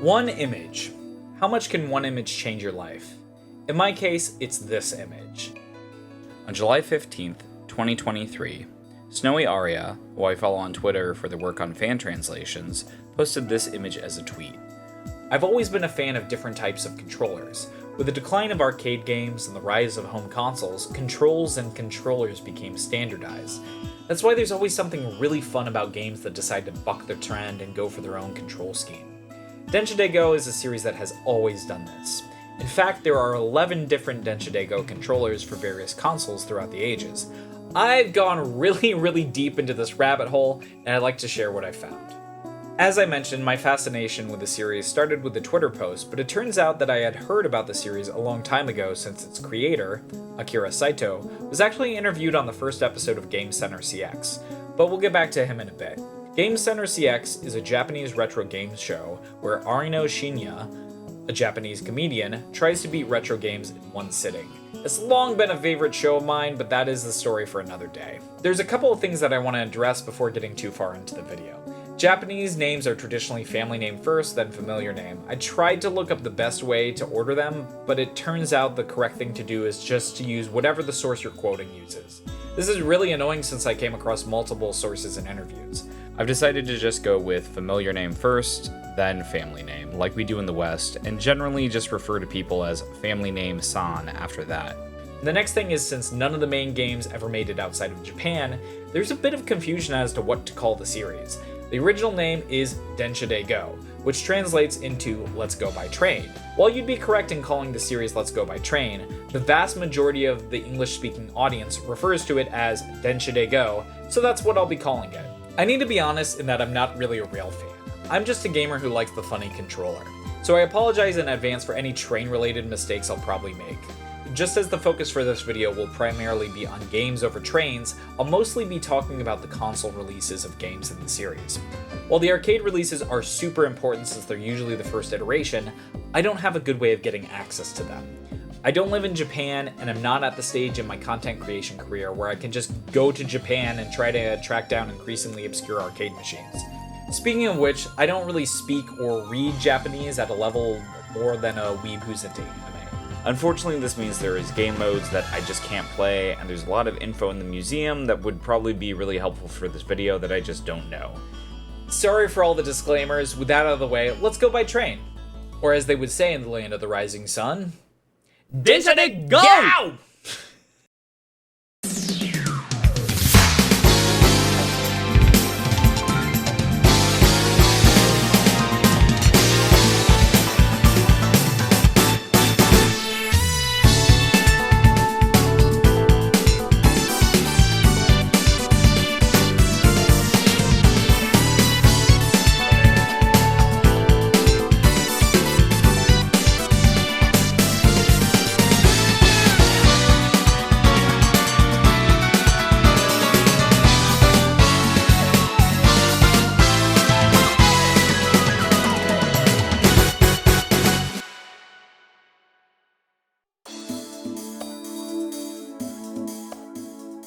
One image. How much can one image change your life? In my case, it's this image. On July 15th, 2023, Snowy Aria, who I follow on Twitter for their work on fan translations, posted this image as a tweet. I've always been a fan of different types of controllers. With the decline of arcade games and the rise of home consoles, controls and controllers became standardized. That's why there's always something really fun about games that decide to buck the trend and go for their own control scheme. Densha de Go is a series that has always done this. In fact, there are 11 different Densha de Go controllers for various consoles throughout the ages. I've gone really deep into this rabbit hole, and I'd like to share what I found. As I mentioned, my fascination with the series started with a Twitter post, but it turns out that I had heard about the series a long time ago since its creator, Akira Saito, was actually interviewed on the first episode of Game Center CX, but we'll get back to him in a bit. Game Center CX is a Japanese retro games show where Arino Shinya, a Japanese comedian, tries to beat retro games in one sitting. It's long been a favorite show of mine, but that is the story for another day. There's a couple of things that I want to address before getting too far into the video. Japanese names are traditionally family name first, then familiar name. I tried to look up the best way to order them, but it turns out the correct thing to do is just to use whatever the source you're quoting uses. This is really annoying since I came across multiple sources and interviews. I've decided to just go with familiar name first, then family name, like we do in the West, and generally just refer to people as family name san after that. The next thing is, since none of the main games ever made it outside of Japan, there's a bit of confusion as to what to call the series. The original name is Densha de Go, which translates into Let's Go by Train. While you'd be correct in calling the series Let's Go by Train, the vast majority of the English-speaking audience refers to it as Densha de Go, so that's what I'll be calling it. I need to be honest in that I'm not really a rail fan. I'm just a gamer who likes the funny controller. So I apologize in advance for any train-related mistakes I'll probably make. Just as the focus for this video will primarily be on games over trains, I'll mostly be talking about the console releases of games in the series. While the arcade releases are super important since they're usually the first iteration, I don't have a good way of getting access to them. I don't live in Japan, and I'm not at the stage in my content creation career where I can just go to Japan and try to track down increasingly obscure arcade machines. Speaking of which, I don't really speak or read Japanese at a level more than a weeb who's into anime. Unfortunately, this means there is game modes that I just can't play, and there's a lot of info in the museum that would probably be really helpful for this video that I just don't know. Sorry for all the disclaimers. With that out of the way, let's go by train. Or as they would say in the land of the rising sun, Densha de Go!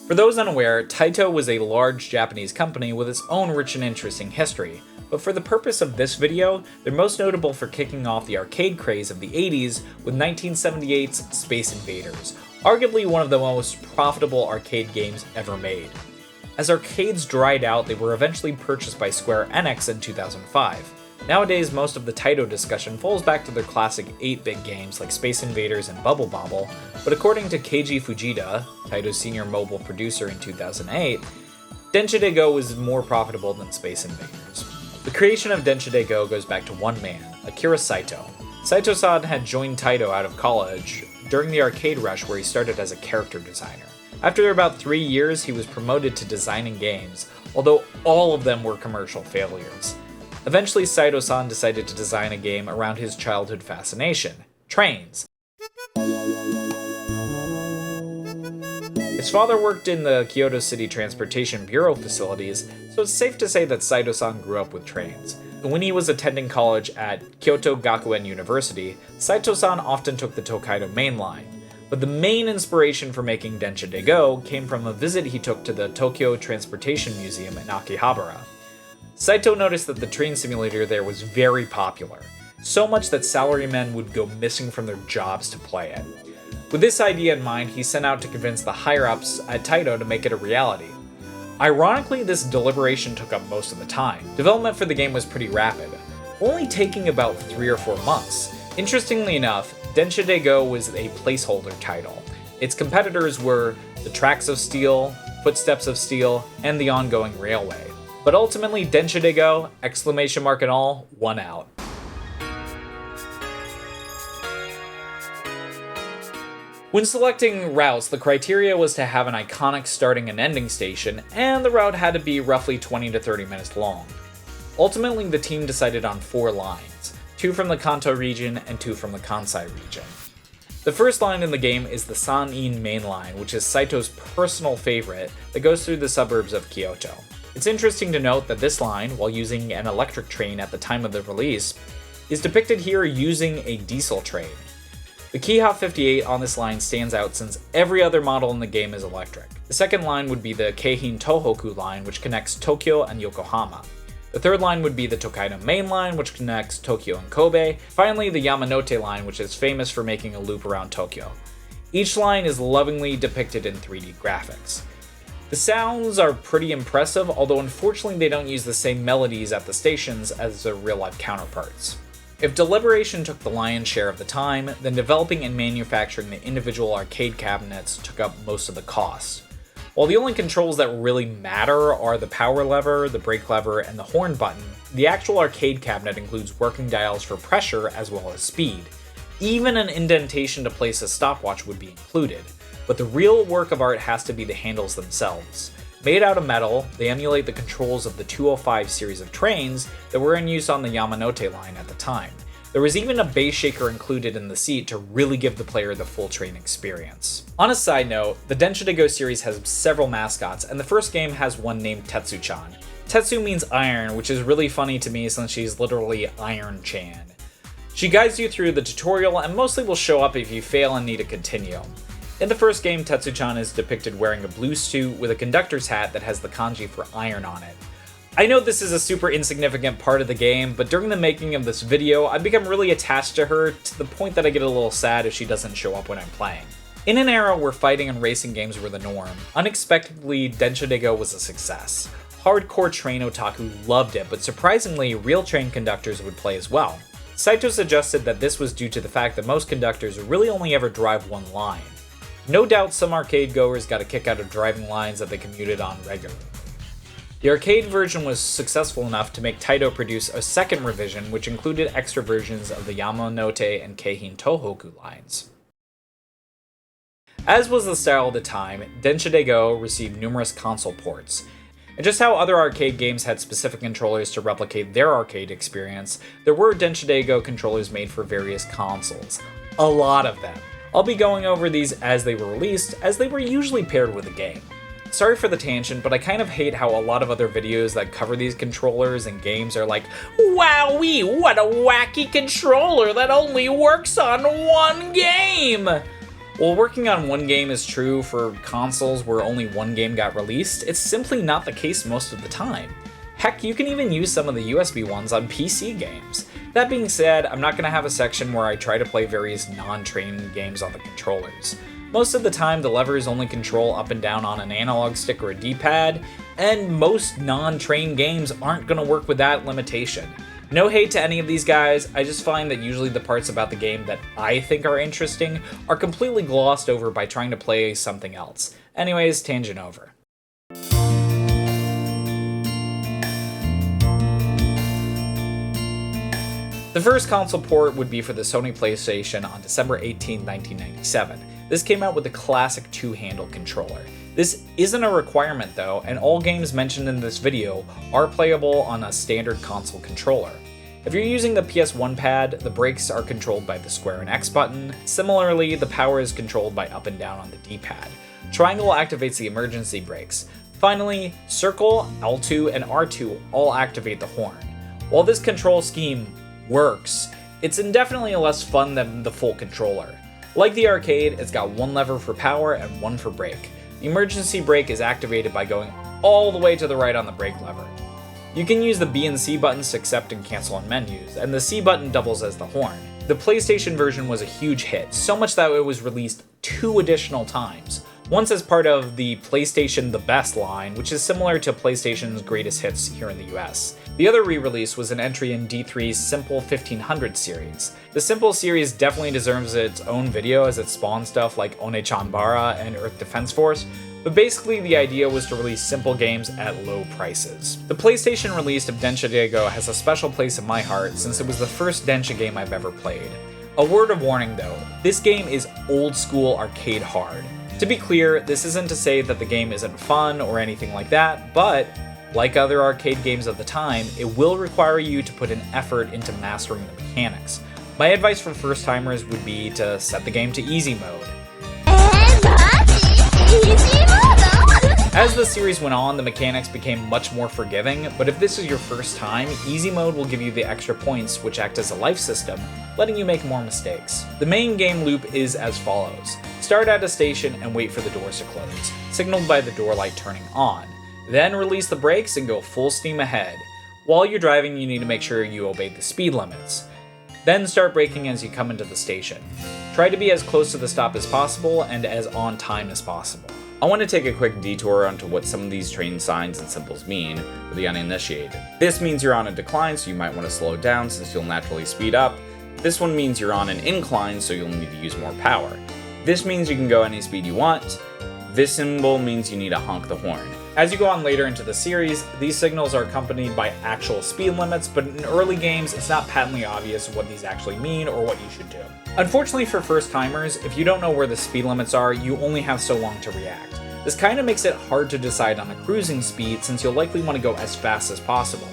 For those unaware, Taito was a large Japanese company with its own rich and interesting history, but for the purpose of this video, they're most notable for kicking off the arcade craze of the 80s with 1978's Space Invaders, arguably one of the most profitable arcade games ever made. As arcades dried out, they were eventually purchased by Square Enix in 2005. Nowadays, most of the Taito discussion falls back to their classic 8-bit games like Space Invaders and Bubble Bobble, but according to Keiji Fujita, Taito's senior mobile producer in 2008, Densha de Go was more profitable than Space Invaders. The creation of Densha de Go goes back to one man, Akira Saito. Saito-san had joined Taito out of college during the arcade rush where he started as a character designer. After about 3 years, he was promoted to designing games, although all of them were commercial failures. Eventually, Saito-san decided to design a game around his childhood fascination, trains. His father worked in the Kyoto City Transportation Bureau facilities, so it's safe to say that Saito-san grew up with trains. When he was attending college at Kyoto Gakuen University, Saito-san often took the Tokaido Main Line. But the main inspiration for making Densha de Go came from a visit he took to the Tokyo Transportation Museum in Akihabara. Saito noticed that the train simulator there was very popular. so much that salarymen would go missing from their jobs to play it. With this idea in mind, he sent out to convince the higher-ups at Taito to make it a reality. Ironically, this deliberation took up most of the time. Development for the game was pretty rapid, only taking about 3 or 4 months. Interestingly enough, Densha de Go was a placeholder title. Its competitors were The Tracks of Steel, Footsteps of Steel, and The Ongoing Railway. But ultimately, Densha de Go, exclamation mark and all, won out. When selecting routes, the criteria was to have an iconic starting and ending station, and the route had to be roughly 20 to 30 minutes long. Ultimately, the team decided on 4 lines, 2 from the Kanto region and 2 from the Kansai region. The first line in the game is the San-in main line, which is Saito's personal favorite that goes through the suburbs of Kyoto. It's interesting to note that this line, while using an electric train at the time of the release, is depicted here using a diesel train. The Kiha 58 on this line stands out since every other model in the game is electric. The second line would be the Keihin Tohoku line, which connects Tokyo and Yokohama. The third line would be the Tokaido main line, which connects Tokyo and Kobe. Finally, the Yamanote line, which is famous for making a loop around Tokyo. Each line is lovingly depicted in 3D graphics. The sounds are pretty impressive, although unfortunately they don't use the same melodies at the stations as their real-life counterparts. If deliberation took the lion's share of the time, then developing and manufacturing the individual arcade cabinets took up most of the cost. While the only controls that really matter are the power lever, the brake lever, and the horn button, the actual arcade cabinet includes working dials for pressure as well as speed. Even an indentation to place a stopwatch would be included, but the real work of art has to be the handles themselves. Made out of metal, they emulate the controls of the 205 series of trains that were in use on the Yamanote line at the time. There was even a bass shaker included in the seat to really give the player the full train experience. On a side note, the Densha de Go series has several mascots, and the first game has one named Tetsu-chan. Tetsu means iron, which is really funny to me since she's literally Iron-chan. She guides you through the tutorial and mostly will show up if you fail and need to continue. In the first game, Tetsu-chan is depicted wearing a blue suit with a conductor's hat that has the kanji for iron on it. I know this is a super insignificant part of the game, but during the making of this video, I've become really attached to her to the point that I get a little sad if she doesn't show up when I'm playing. In an era where fighting and racing games were the norm, unexpectedly, Densha de Go was a success. Hardcore train otaku loved it, but surprisingly, real train conductors would play as well. Saito suggested that this was due to the fact that most conductors really only ever drive one line. No doubt some arcade goers got a kick out of driving lines that they commuted on regularly. The arcade version was successful enough to make Taito produce a second revision which included extra versions of the Yamanote and Keihin Tohoku lines. As was the style of the time, Densha de Go received numerous console ports. And just how other arcade games had specific controllers to replicate their arcade experience, there were Densha de Go controllers made for various consoles. A lot of them. I'll be going over these as they were released, as they were usually paired with a game. Sorry for the tangent, but I kind of hate how a lot of other videos that cover these controllers and games are like, "Wowee, what a wacky controller that only works on one game!" While working on one game is true for consoles where only one game got released, it's simply not the case most of the time. Heck, you can even use some of the USB ones on PC games. That being said, I'm not going to have a section where I try to play various non-train games on the controllers. Most of the time, the levers only control up and down on an analog stick or a D-pad, and most non-train games aren't going to work with that limitation. No hate to any of these guys, I just find that usually the parts about the game that I think are interesting are completely glossed over by trying to play something else. Anyways, tangent over. The first console port would be for the Sony PlayStation on December 18, 1997. This came out with the classic two-handle controller. This isn't a requirement though, and all games mentioned in this video are playable on a standard console controller. If you're using the PS1 pad, the brakes are controlled by the square and X button. Similarly, the power is controlled by up and down on the D-pad. Triangle activates the emergency brakes. Finally, circle, L2, and R2 all activate the horn. While this control scheme works, it's indefinitely less fun than the full controller. Like the arcade, it's got one lever for power and one for brake. The emergency brake is activated by going all the way to the right on the brake lever. You can use the B and C buttons to accept and cancel on menus, and the C button doubles as the horn. The PlayStation version was a huge hit, so much that it was released 2 additional times. Once as part of the PlayStation The Best line, which is similar to PlayStation's Greatest Hits here in the US. The other re-release was an entry in D3's Simple 1500 series. The Simple series definitely deserves its own video as it spawned stuff like Onechanbara and Earth Defense Force, but basically the idea was to release simple games at low prices. The PlayStation release of Densha de Go has a special place in my heart since it was the first Densha game I've ever played. A word of warning though, this game is old school arcade hard. To be clear, this isn't to say that the game isn't fun or anything like that, but like other arcade games of the time, it will require you to put an effort into mastering the mechanics. My advice for first timers would be to set the game to easy mode. As the series went on, the mechanics became much more forgiving, but if this is your first time, easy mode will give you the extra points which act as a life system, letting you make more mistakes. The main game loop is as follows. Start at a station and wait for the doors to close, signaled by the door light turning on. Then release the brakes and go full steam ahead. While you're driving, you need to make sure you obey the speed limits. Then start braking as you come into the station. Try to be as close to the stop as possible and as on time as possible. I want to take a quick detour onto what some of these train signs and symbols mean for the uninitiated. This means you're on a decline, so you might want to slow down since you'll naturally speed up. This one means you're on an incline, so you'll need to use more power. This means you can go any speed you want. This symbol means you need to honk the horn. As you go on later into the series, these signals are accompanied by actual speed limits, but in early games, it's not patently obvious what these actually mean or what you should do. Unfortunately for first timers, if you don't know where the speed limits are, you only have so long to react. This kind of makes it hard to decide on a cruising speed since you'll likely want to go as fast as possible.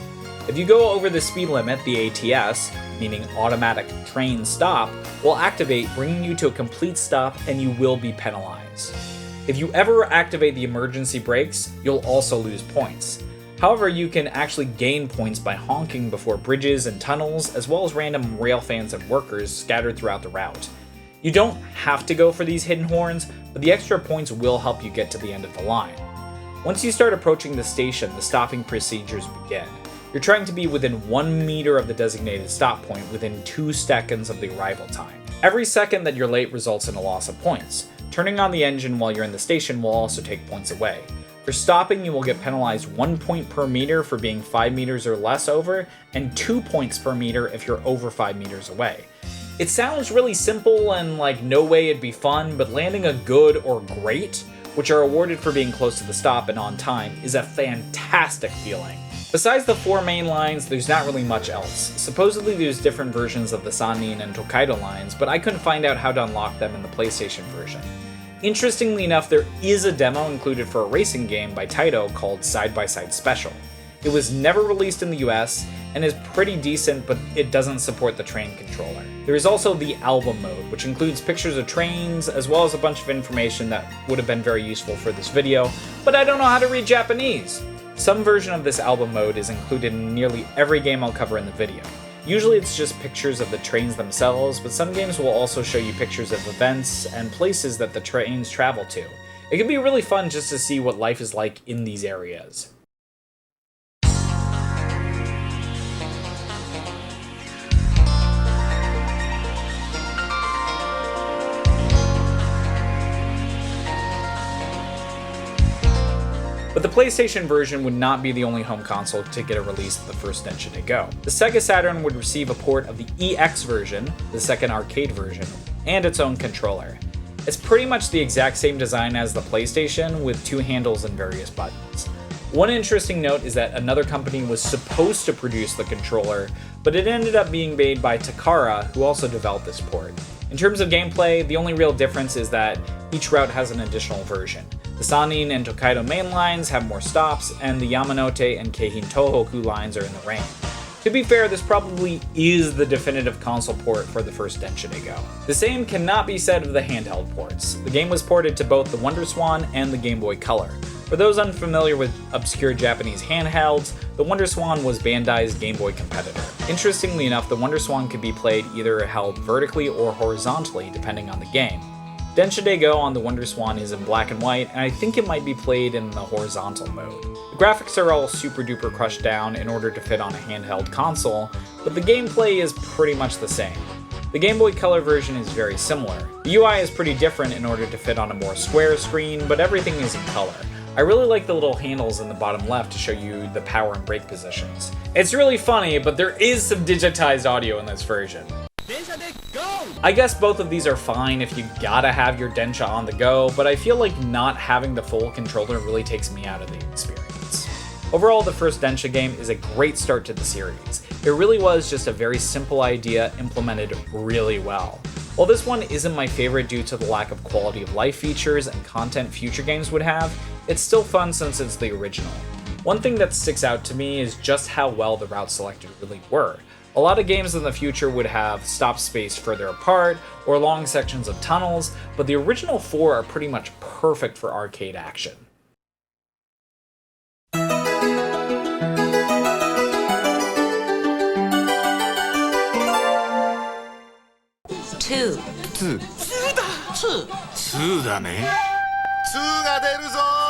If you go over the speed limit, the ATS, meaning automatic train stop, will activate, bringing you to a complete stop and you will be penalized. If you ever activate the emergency brakes, you'll also lose points. However, you can actually gain points by honking before bridges and tunnels, as well as random rail fans and workers scattered throughout the route. You don't have to go for these hidden horns, but the extra points will help you get to the end of the line. Once you start approaching the station, the stopping procedures begin. You're trying to be within 1 meter of the designated stop point within 2 seconds of the arrival time. Every second that you're late results in a loss of points. Turning on the engine while you're in the station will also take points away. For stopping, you will get penalized 1 point per meter for being 5 meters or less over, and 2 points per meter if you're over 5 meters away. It sounds really simple and like no way it'd be fun, but landing a good or great, which are awarded for being close to the stop and on time, is a fantastic feeling. Besides the 4 main lines, there's not really much else. Supposedly there's different versions of the Sannin and Tokaido lines, but I couldn't find out how to unlock them in the PlayStation version. Interestingly enough, there is a demo included for a racing game by Taito called Side by Side Special. It was never released in the US and is pretty decent, but it doesn't support the train controller. There is also the album mode, which includes pictures of trains as well as a bunch of information that would have been very useful for this video, but I don't know how to read Japanese. Some version of this album mode is included in nearly every game I'll cover in the video. Usually it's just pictures of the trains themselves, but some games will also show you pictures of events and places that the trains travel to. It can be really fun just to see what life is like in these areas. But the PlayStation version would not be the only home console to get a release of the first Densha de Go. The Sega Saturn would receive a port of the EX version, the second arcade version, and its own controller. It's pretty much the exact same design as the PlayStation, with 2 handles and various buttons. One interesting note is that another company was supposed to produce the controller, but it ended up being made by Takara, who also developed this port. In terms of gameplay, the only real difference is that each route has an additional version. The Sannin and Tokaido main lines have more stops, and the Yamanote and Keihin Tohoku lines are in the rain. To be fair, this probably is the definitive console port for the first Densha de Go. The same cannot be said of the handheld ports. The game was ported to both the WonderSwan and the Game Boy Color. For those unfamiliar with obscure Japanese handhelds, the WonderSwan was Bandai's Game Boy competitor. Interestingly enough, the WonderSwan could be played either held vertically or horizontally depending on the game. Densha de Go on the WonderSwan is in black and white, and I think it might be played in the horizontal mode. The graphics are all super duper crushed down in order to fit on a handheld console, but the gameplay is pretty much the same. The Game Boy Color version is very similar. The UI is pretty different in order to fit on a more square screen, but everything is in color. I really like the little handles in the bottom left to show you the power and brake positions. It's really funny, but there is some digitized audio in this version. Densha de Go! I guess both of these are fine if you gotta have your Densha on the go, but I feel like not having the full controller really takes me out of the experience. Overall, the first Densha game is a great start to the series. It really was just a very simple idea implemented really well. While this one isn't my favorite due to the lack of quality of life features and content future games would have, it's still fun since it's the original. One thing that sticks out to me is just how well the routes selected really were. A lot of games in the future would have stop spaced further apart or long sections of tunnels, but the original 4 are pretty much perfect for arcade action. Two. 2だね。2が出るぞー。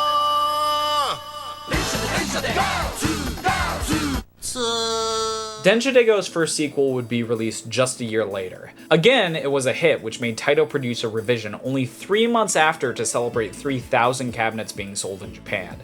Densha de Go's first sequel would be released just a year later. Again, it was a hit, which made Taito produce a revision only 3 months after to celebrate 3,000 cabinets being sold in Japan.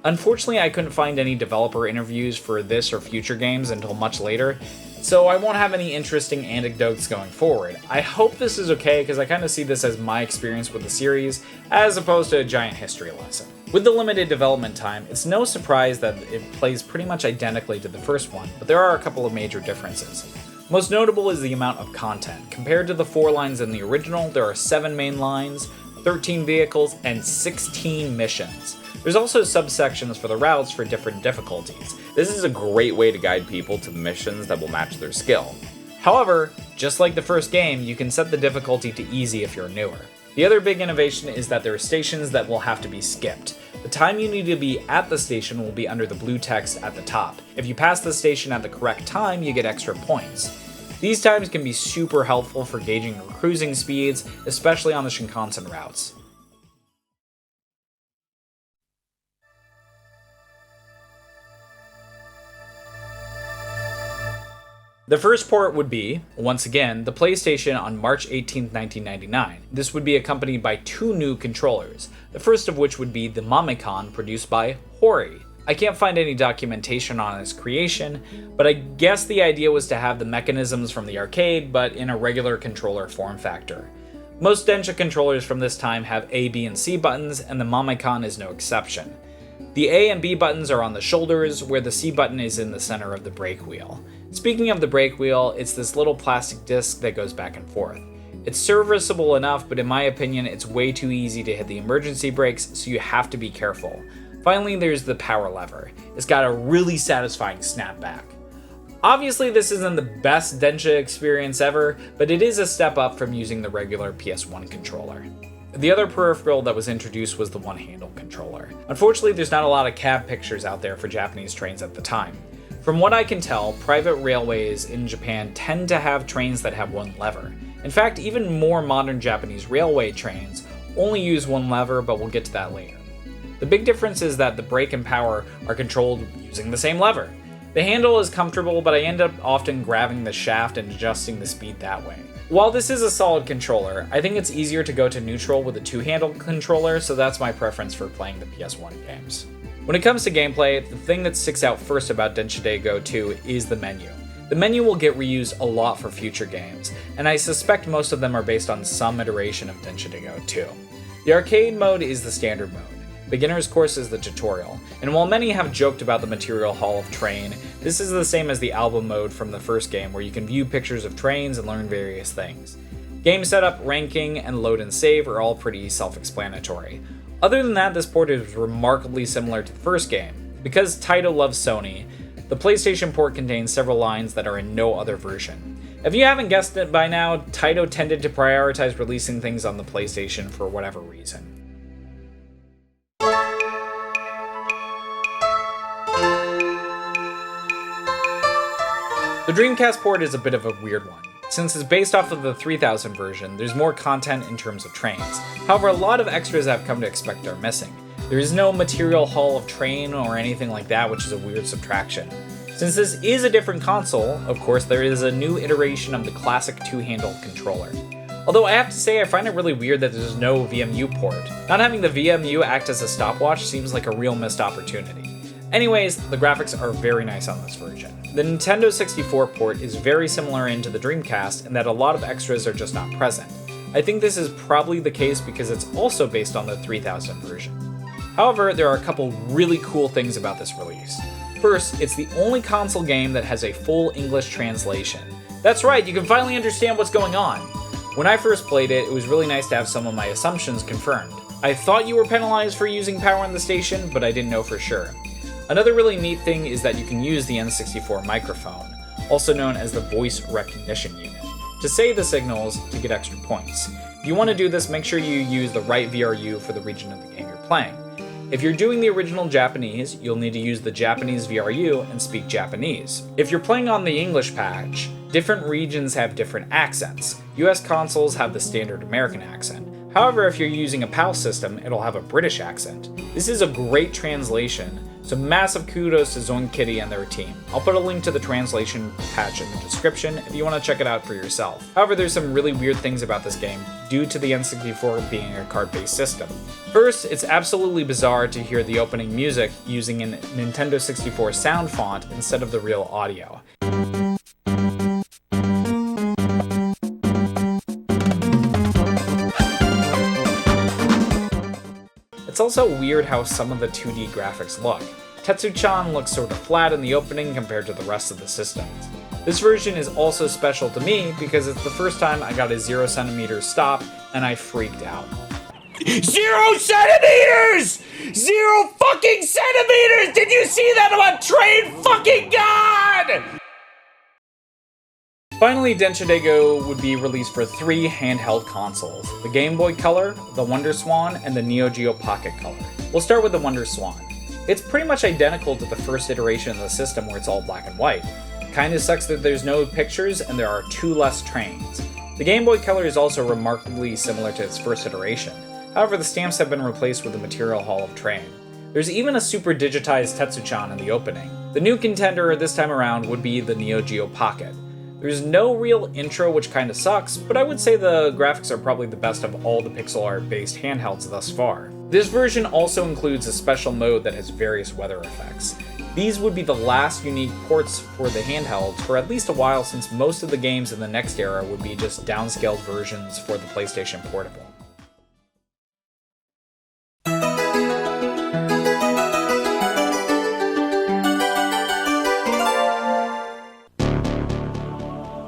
Unfortunately, I couldn't find any developer interviews for this or future games until much later, so I won't have any interesting anecdotes going forward. I hope this is okay because I kind of see this as my experience with the series, as opposed to a giant history lesson. With the limited development time, it's no surprise that it plays pretty much identically to the first one, but there are a couple of major differences. Most notable is the amount of content. Compared to the 4 lines in the original, there are 7 main lines, 13 vehicles, and 16 missions. There's also subsections for the routes for different difficulties. This is a great way to guide people to the missions that will match their skill. However, just like the first game, you can set the difficulty to easy if you're newer. The other big innovation is that there are stations that will have to be skipped. The time you need to be at the station will be under the blue text at the top. If you pass the station at the correct time, you get extra points. These times can be super helpful for gauging your cruising speeds, especially on the Shinkansen routes. The first port would be, once again, the PlayStation on March 18, 1999. This would be accompanied by 2 new controllers, the first of which would be the Mamekon produced by Hori. I can't find any documentation on its creation, but I guess the idea was to have the mechanisms from the arcade, but in a regular controller form factor. Most Densha controllers from this time have A, B, and C buttons, and the Mamekon is no exception. The A and B buttons are on the shoulders, where the C button is in the center of the brake wheel. Speaking of the brake wheel, it's this little plastic disc that goes back and forth. It's serviceable enough, but in my opinion, it's way too easy to hit the emergency brakes, so you have to be careful. Finally, there's the power lever. It's got a really satisfying snapback. Obviously, this isn't the best Densha experience ever, but it is a step up from using the regular PS1 controller. The other peripheral that was introduced was the one-handle controller. Unfortunately, there's not a lot of cab pictures out there for Japanese trains at the time. From what I can tell, private railways in Japan tend to have trains that have one lever. In fact, even more modern Japanese railway trains only use one lever, but we'll get to that later. The big difference is that the brake and power are controlled using the same lever. The handle is comfortable, but I end up often grabbing the shaft and adjusting the speed that way. While this is a solid controller, I think it's easier to go to neutral with a 2-handle controller, so that's my preference for playing the PS1 games. When it comes to gameplay, the thing that sticks out first about Densha de Go 2 is the menu. The menu will get reused a lot for future games, and I suspect most of them are based on some iteration of Densha de Go 2. The arcade mode is the standard mode. Beginner's course is the tutorial, and while many have joked about the material hall of train, this is the same as the album mode from the first game where you can view pictures of trains and learn various things. Game setup, ranking, and load and save are all pretty self-explanatory. Other than that, this port is remarkably similar to the first game. Because Taito loves Sony, the PlayStation port contains several lines that are in no other version. If you haven't guessed it by now, Taito tended to prioritize releasing things on the PlayStation for whatever reason. The Dreamcast port is a bit of a weird one. Since it's based off of the 3000 version, there's more content in terms of trains. However, a lot of extras I've come to expect are missing. There is no material hall of train or anything like that, which is a weird subtraction. Since this is a different console, of course, there is a new iteration of the classic two-handle controller. Although I have to say I find it really weird that there's no VMU port. Not having the VMU act as a stopwatch seems like a real missed opportunity. Anyways, the graphics are very nice on this version. The Nintendo 64 port is very similar into the Dreamcast in that a lot of extras are just not present. I think this is probably the case because it's also based on the 3000 version. However, there are a couple really cool things about this release. First, it's the only console game that has a full English translation. That's right, you can finally understand what's going on. When I first played it, it was really nice to have some of my assumptions confirmed. I thought you were penalized for using power on the station, but I didn't know for sure. Another really neat thing is that you can use the N64 microphone, also known as the voice recognition unit, to say the signals to get extra points. If you want to do this, make sure you use the right VRU for the region of the game you're playing. If you're doing the original Japanese, you'll need to use the Japanese VRU and speak Japanese. If you're playing on the English patch, different regions have different accents. US consoles have the standard American accent. However, if you're using a PAL system, it'll have a British accent. This is a great translation, so massive kudos to Zoinkitty and their team. I'll put a link to the translation patch in the description if you want to check it out for yourself. However, there's some really weird things about this game due to the N64 being a card-based system. First, it's absolutely bizarre to hear the opening music using a Nintendo 64 sound font instead of the real audio. It's also weird how some of the 2D graphics look. Tetsu-chan looks sort of flat in the opening compared to the rest of the systems. This version is also special to me because it's the first time I got a 0 centimeter stop and I freaked out. 0 centimeters! 0 fucking centimeters! Did you see that? I'm a trained fucking god! Finally, Densha de Go would be released for 3 handheld consoles, the Game Boy Color, the Wonder Swan, and the Neo Geo Pocket Color. We'll start with the Wonder Swan. It's pretty much identical to the first iteration of the system where it's all black and white. Kinda sucks that there's no pictures and there are 2 less trains. The Game Boy Color is also remarkably similar to its first iteration. However, the stamps have been replaced with a material hall of train. There's even a super digitized Tetsu-chan in the opening. The new contender this time around would be the Neo Geo Pocket. There's no real intro, which kinda sucks, but I would say the graphics are probably the best of all the pixel art based handhelds thus far. This version also includes a special mode that has various weather effects. These would be the last unique ports for the handhelds for at least a while, since most of the games in the next era would be just downscaled versions for the PlayStation Portable.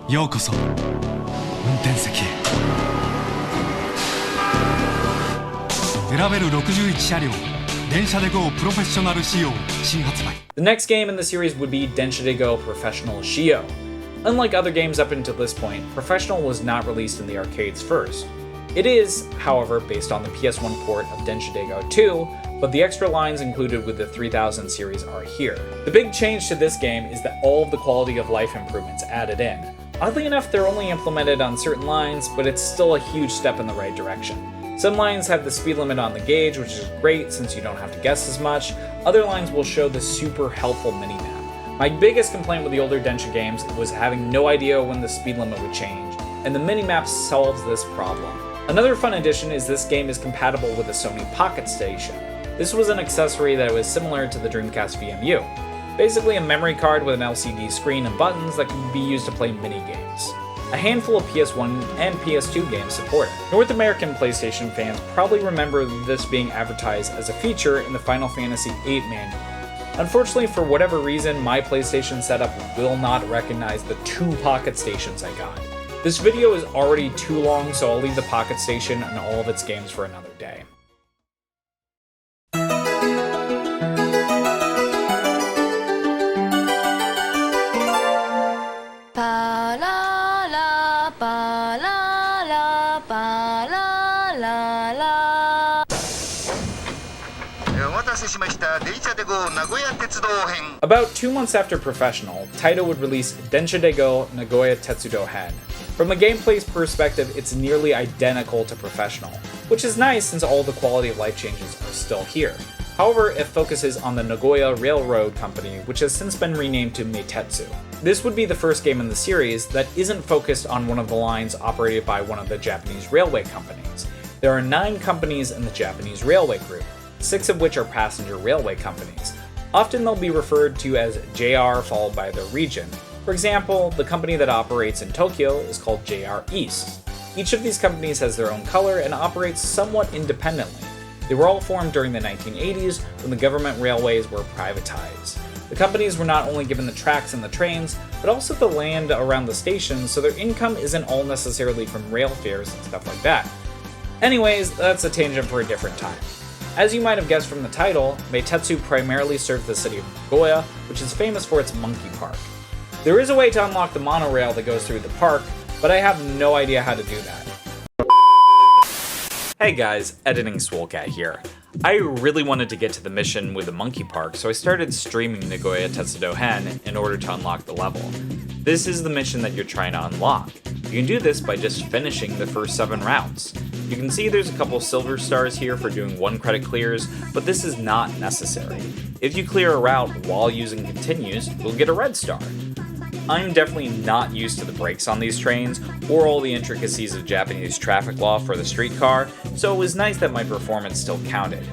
Yokoso, 運転席へ。選べる61車両、電車で GO プロフェッショナル仕様新発売。The next game in the series would be Densha de Go Professional Shio. Unlike other games up until this point, Professional was not released in the arcades first. It is, however, based on the PS1 port of Densha de Go 2, but the extra lines included with the 3000 series are here. The big change to this game is that all of the quality of life improvements added in. Oddly enough, they're only implemented on certain lines, but it's still a huge step in the right direction. Some lines have the speed limit on the gauge, which is great since you don't have to guess as much. Other lines will show the super helpful minimap. My biggest complaint with the older Densha games was having no idea when the speed limit would change, and the minimap solves this problem. Another fun addition is this game is compatible with the Sony Pocket Station. This was an accessory that was similar to the Dreamcast VMU. Basically a memory card with an LCD screen and buttons that can be used to play mini-games. A handful of PS1 and PS2 games support it. North American PlayStation fans probably remember this being advertised as a feature in the Final Fantasy VIII manual. Unfortunately, for whatever reason, my PlayStation setup will not recognize the 2 Pocket Stations I got. This video is already too long, so I'll leave the Pocket Station and all of its games for another day. About 2 months after Professional, Taito would release Densha de Go Nagoya Tetsudo Hen. From a gameplay perspective, it's nearly identical to Professional, which is nice since all the quality of life changes are still here. However, it focuses on the Nagoya Railroad Company, which has since been renamed to Meitetsu. This would be the first game in the series that isn't focused on one of the lines operated by one of the Japanese railway companies. There are 9 companies in the Japanese railway group, 6 of which are passenger railway companies. Often they'll be referred to as JR followed by their region. For example, the company that operates in Tokyo is called JR East. Each of these companies has their own color and operates somewhat independently. They were all formed during the 1980s when the government railways were privatized. The companies were not only given the tracks and the trains, but also the land around the stations, so their income isn't all necessarily from rail fares and stuff like that. Anyways, that's a tangent for a different time. As you might have guessed from the title, Meitetsu primarily serves the city of Nagoya, which is famous for its monkey park. There is a way to unlock the monorail that goes through the park, but I have no idea how to do that. Hey guys, editing Swolekat here. I really wanted to get to the mission with the monkey park, so I started streaming Nagoya Tetsudo-hen in order to unlock the level. This is the mission that you're trying to unlock. You can do this by just finishing the first 7 routes. You can see there's a couple silver stars here for doing 1 credit clears, but this is not necessary. If you clear a route while using continues, you'll get a red star. I'm definitely not used to the brakes on these trains, or all the intricacies of Japanese traffic law for the streetcar, so it was nice that my performance still counted.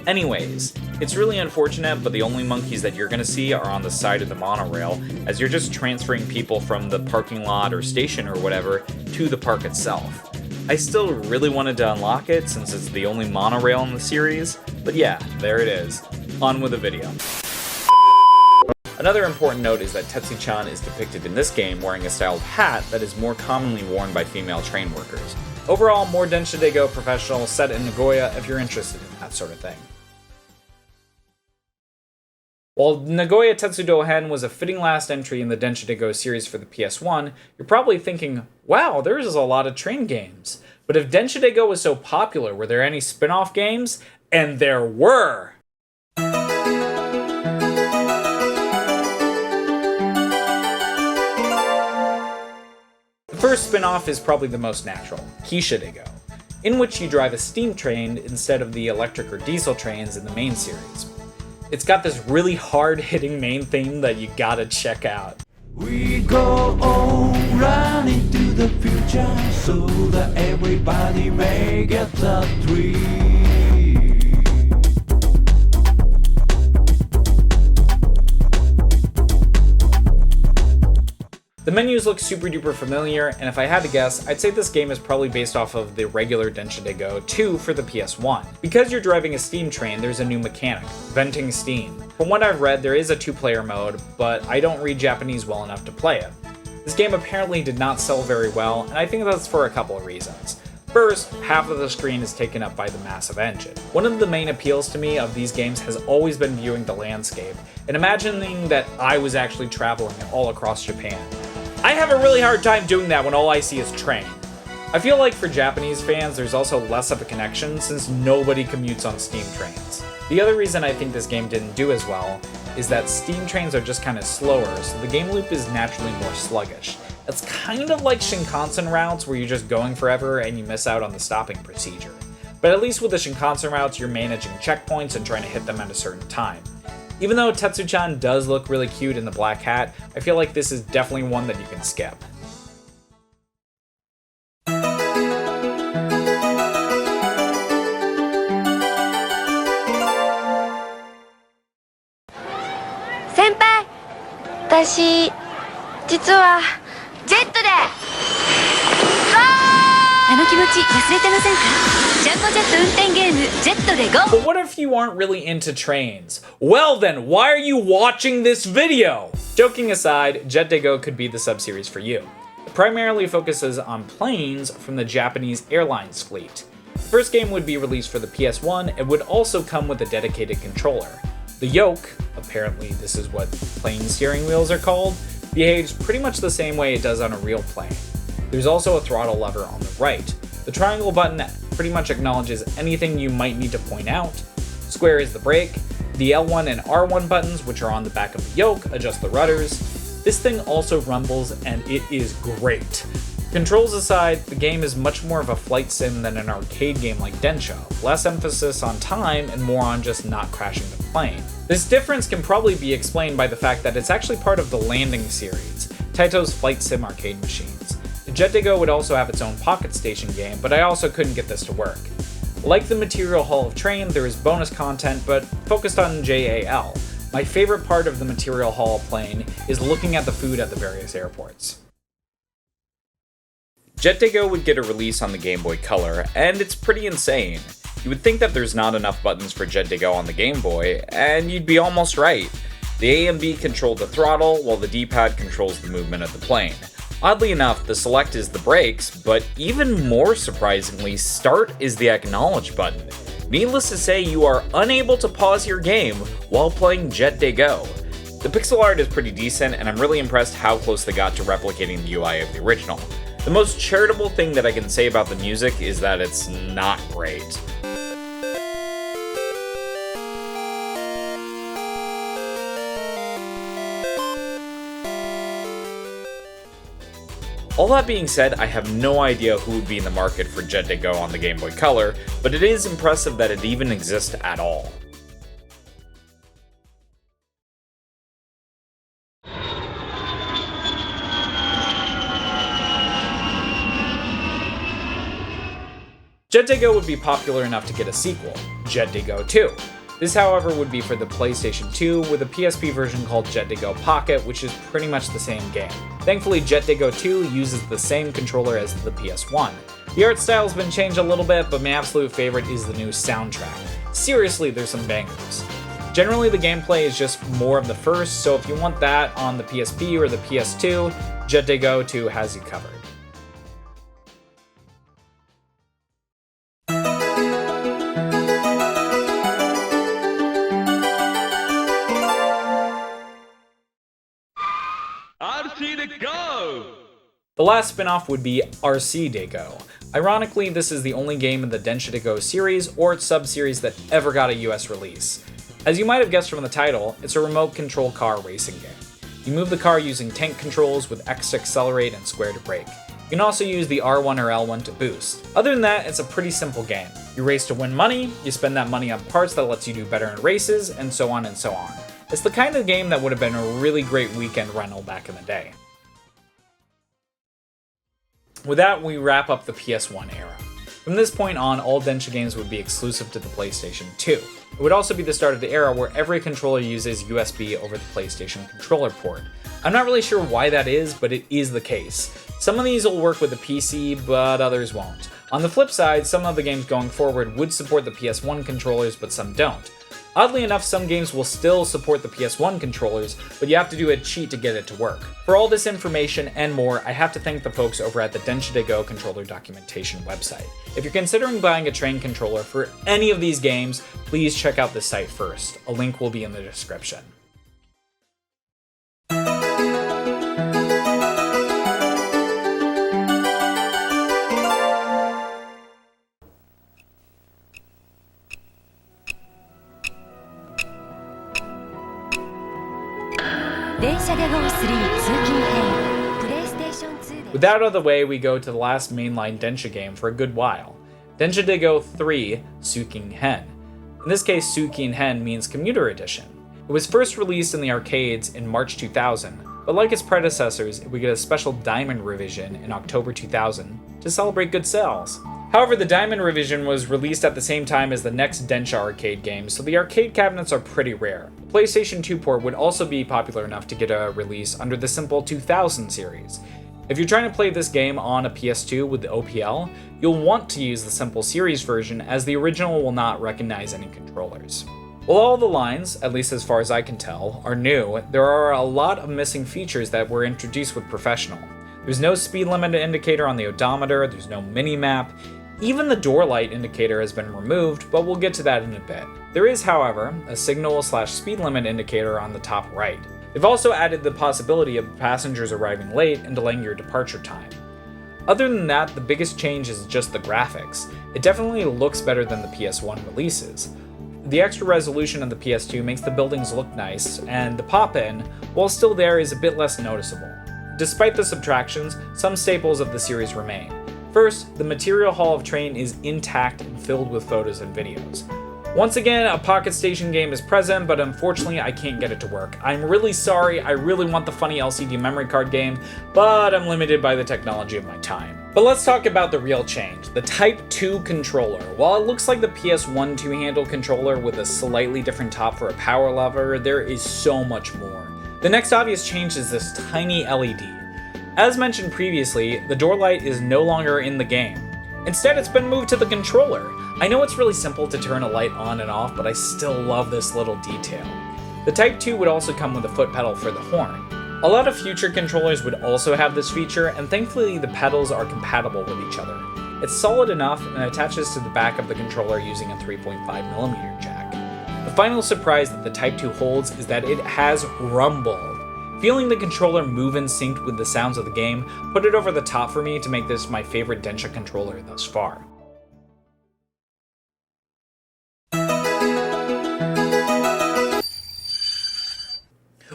Anyways, it's really unfortunate, but the only monkeys that you're gonna see are on the side of the monorail, as you're just transferring people from the parking lot or station or whatever to the park itself. I still really wanted to unlock it since it's the only monorail in the series, but yeah, there it is. On with the video. Another important note is that Tetsu-chan is depicted in this game wearing a styled hat that is more commonly worn by female train workers. Overall, more Densha de Go Professional set in Nagoya if you're interested in that sort of thing. While Nagoya Tetsudo-hen was a fitting last entry in the Densha de Go series for the PS1, you're probably thinking, wow, there's a lot of train games. But if Densha de Go was so popular, were there any spin-off games? And there were! The first spin-off is probably the most natural, Keisha de Go, in which you drive a steam train instead of the electric or diesel trains in the main series. It's got this really hard-hitting main theme that you gotta check out. We go on running to the future so that everybody may get the thrill. The menus look super duper familiar, and if I had to guess, I'd say this game is probably based off of the regular Densha de Go 2 for the PS1. Because you're driving a steam train, there's a new mechanic, venting steam. From what I've read, there is a 2-player mode, but I don't read Japanese well enough to play it. This game apparently did not sell very well, and I think that's for a couple of reasons. First, half of the screen is taken up by the massive engine. One of the main appeals to me of these games has always been viewing the landscape, and imagining that I was actually traveling all across Japan. I have a really hard time doing that when all I see is train. I feel like for Japanese fans, there's also less of a connection since nobody commutes on steam trains. The other reason I think this game didn't do as well is that steam trains are just kind of slower, so the game loop is naturally more sluggish. It's kind of like Shinkansen routes where you're just going forever and you miss out on the stopping procedure. But at least with the Shinkansen routes, you're managing checkpoints and trying to hit them at a certain time. Even though Tetsu-chan does look really cute in the black hat, I feel like this is definitely one that you can skip. Senpai, 私、実は、ジェットで、あの気持ち忘れてませんか？ジャンボジェット運転ゲーム、ジェットで GO! But what if you aren't really into trains? Well then, why are you watching this video? Joking aside, Jet de Go could be the sub-series for you. It primarily focuses on planes from the Japanese airlines fleet. The first game would be released for the PS1 and would also come with a dedicated controller. The yoke, apparently this is what plane steering wheels are called, behaves pretty much the same way it does on a real plane. There's also a throttle lever on the right. The triangle button pretty much acknowledges anything you might need to point out. Square is the brake. The L1 and R1 buttons, which are on the back of the yoke, adjust the rudders. This thing also rumbles and it is great. Controls aside, the game is much more of a flight sim than an arcade game like Densha, less emphasis on time and more on just not crashing the plane. This difference can probably be explained by the fact that it's actually part of the Landing series, Taito's flight sim arcade machines. Jet de Go would also have its own Pocket Station game, but I also couldn't get this to work. Like the Material Hall of Train, there is bonus content, but focused on JAL. My favorite part of the Material Hall of Plane is looking at the food at the various airports. Jet de Go would get a release on the Game Boy Color, and it's pretty insane. You would think that there's not enough buttons for Jet de Go on the Game Boy, and you'd be almost right. The A and B control the throttle, while the D-pad controls the movement of the plane. Oddly enough, the select is the brakes, but even more surprisingly, start is the acknowledge button. Needless to say, you are unable to pause your game while playing Jet de Go. The pixel art is pretty decent, and I'm really impressed how close they got to replicating the UI of the original. The most charitable thing that I can say about the music is that it's not great. All that being said, I have no idea who would be in the market for Jet de Go on the Game Boy Color, but it is impressive that it even exists at all. Jet de Go would be popular enough to get a sequel, Jet de Go 2. This, however, would be for the PlayStation 2 with a PSP version called Jet de Go Pocket, which is pretty much the same game. Thankfully, Jet de Go 2 uses the same controller as the PS1. The art style has been changed a little bit, but my absolute favorite is the new soundtrack. Seriously, there's some bangers. Generally, the gameplay is just more of the first, so if you want that on the PSP or the PS2, Jet de Go 2 has you covered. The last spin-off would be RC de Go. Ironically, this is the only game in the Densha de Go series or its sub-series that ever got a US release. As you might have guessed from the title, it's a remote control car racing game. You move the car using tank controls with X to accelerate and square to brake. You can also use the R1 or L1 to boost. Other than that, it's a pretty simple game. You race to win money, you spend that money on parts that lets you do better in races, and so on and so on. It's the kind of game that would have been a really great weekend rental back in the day. With that, we wrap up the PS1 era. From this point on, all Densha games would be exclusive to the PlayStation 2. It would also be the start of the era where every controller uses USB over the PlayStation controller port. I'm not really sure why that is, but it is the case. Some of these will work with the PC, but others won't. On the flip side, some of the games going forward would support the PS1 controllers, but some don't. Oddly enough, some games will still support the PS1 controllers, but you have to do a cheat to get it to work. For all this information and more, I have to thank the folks over at the Densha de Go controller documentation website. If you're considering buying a train controller for any of these games, please check out this site first. A link will be in the description. With that out of the way, we go to the last mainline Densha game for a good while. Densha de Go 3, Suking Hen. In this case, Suking Hen means Commuter Edition. It was first released in the arcades in March 2000, but like its predecessors, it would get a special Diamond revision in October 2000 to celebrate good sales. However, the Diamond revision was released at the same time as the next Densha arcade game, so the arcade cabinets are pretty rare. The PlayStation 2 port would also be popular enough to get a release under the simple 2000 series. If you're trying to play this game on a PS2 with the OPL, you'll want to use the simple series version as the original will not recognize any controllers. While all the lines, at least as far as I can tell, are new, there are a lot of missing features that were introduced with Professional. There's no speed limit indicator on the odometer, there's no mini-map, even the door light indicator has been removed, but we'll get to that in a bit. There is, however, a signal/speed limit indicator on the top right. They've also added the possibility of passengers arriving late and delaying your departure time. Other than that, the biggest change is just the graphics. It definitely looks better than the PS1 releases. The extra resolution of the PS2 makes the buildings look nice, and the pop-in, while still there, is a bit less noticeable. despite the subtractions, some staples of the series remain. First, the material hall of train is intact and filled with photos and videos. Once again, a Pocket Station game is present, but unfortunately I can't get it to work. I'm really sorry, I really want the funny LCD memory card game, but I'm limited by the technology of my time. But let's talk about the real change, the Type 2 controller. While it looks like the PS1 two-handle controller with a slightly different top for a power lever, there is so much more. The next obvious change is this tiny LED. As mentioned previously, the door light is no longer in the game. Instead, it's been moved to the controller. I know it's really simple to turn a light on and off, but I still love this little detail. The Type 2 would also come with a foot pedal for the horn. A lot of future controllers would also have this feature, and thankfully the pedals are compatible with each other. It's solid enough and attaches to the back of the controller using a 3.5mm jack. The final surprise that the Type 2 holds is that it has rumble. Feeling the controller move in sync with the sounds of the game put it over the top for me to make this my favorite Densha controller thus far.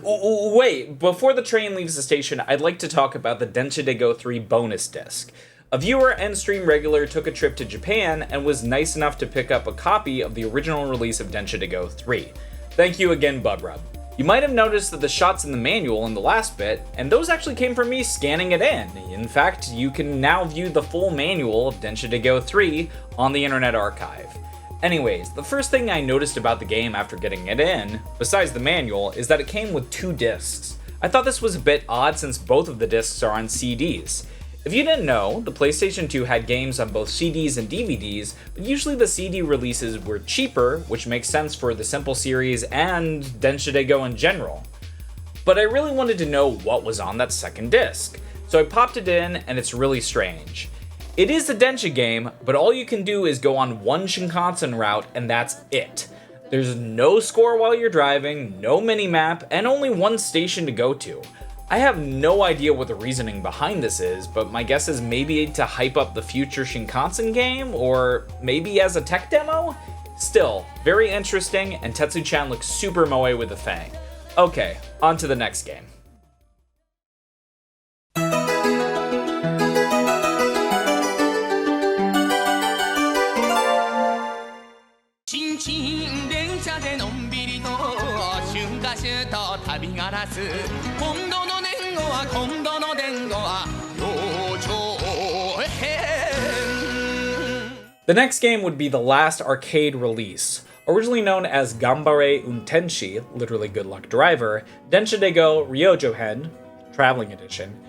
Wait, before the train leaves the station, I'd like to talk about the Densha de Go 3 bonus disc. A viewer and stream regular took a trip to Japan and was nice enough to pick up a copy of the original release of Densha de Go 3. Thank you again, Bubrub. You might have noticed that the shots in the manual in the last bit, and those actually came from me scanning it in. In fact, you can now view the full manual of Densha de Go 3 on the Internet Archive. Anyways, the first thing I noticed about the game after getting it in, besides the manual, is that it came with 2 discs. I thought this was a bit odd since both of the discs are on CDs. If you didn't know, the PlayStation 2 had games on both CDs and DVDs, but usually the CD releases were cheaper, which makes sense for the Simple series and Densha de Go in general. But I really wanted to know what was on that second disc, so I popped it in and it's really strange. It is a Densha game, but all you can do is go on one Shinkansen route and that's it. There's no score while you're driving, no mini-map, and only one station to go to. I have no idea what the reasoning behind this is, but my guess is maybe to hype up the future Shinkansen game, or maybe as a tech demo? Still, very interesting, and Tetsu-chan looks super moe with the fang. Okay, on to the next game. The next game would be the last arcade release. Originally known as Gambare Untenshi, literally Good Luck Driver, Densha de Go Ryojohen, Traveling Edition,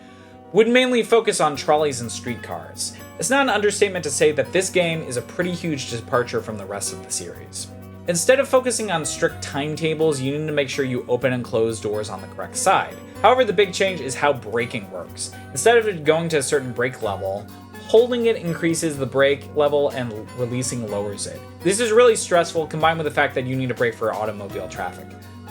would mainly focus on trolleys and streetcars. It's not an understatement to say that this game is a pretty huge departure from the rest of the series. Instead of focusing on strict timetables, you need to make sure you open and close doors on the correct side. However, the big change is how braking works. Instead of it going to a certain brake level, holding it increases the brake level and releasing lowers it. This is really stressful, combined with the fact that you need to brake for automobile traffic.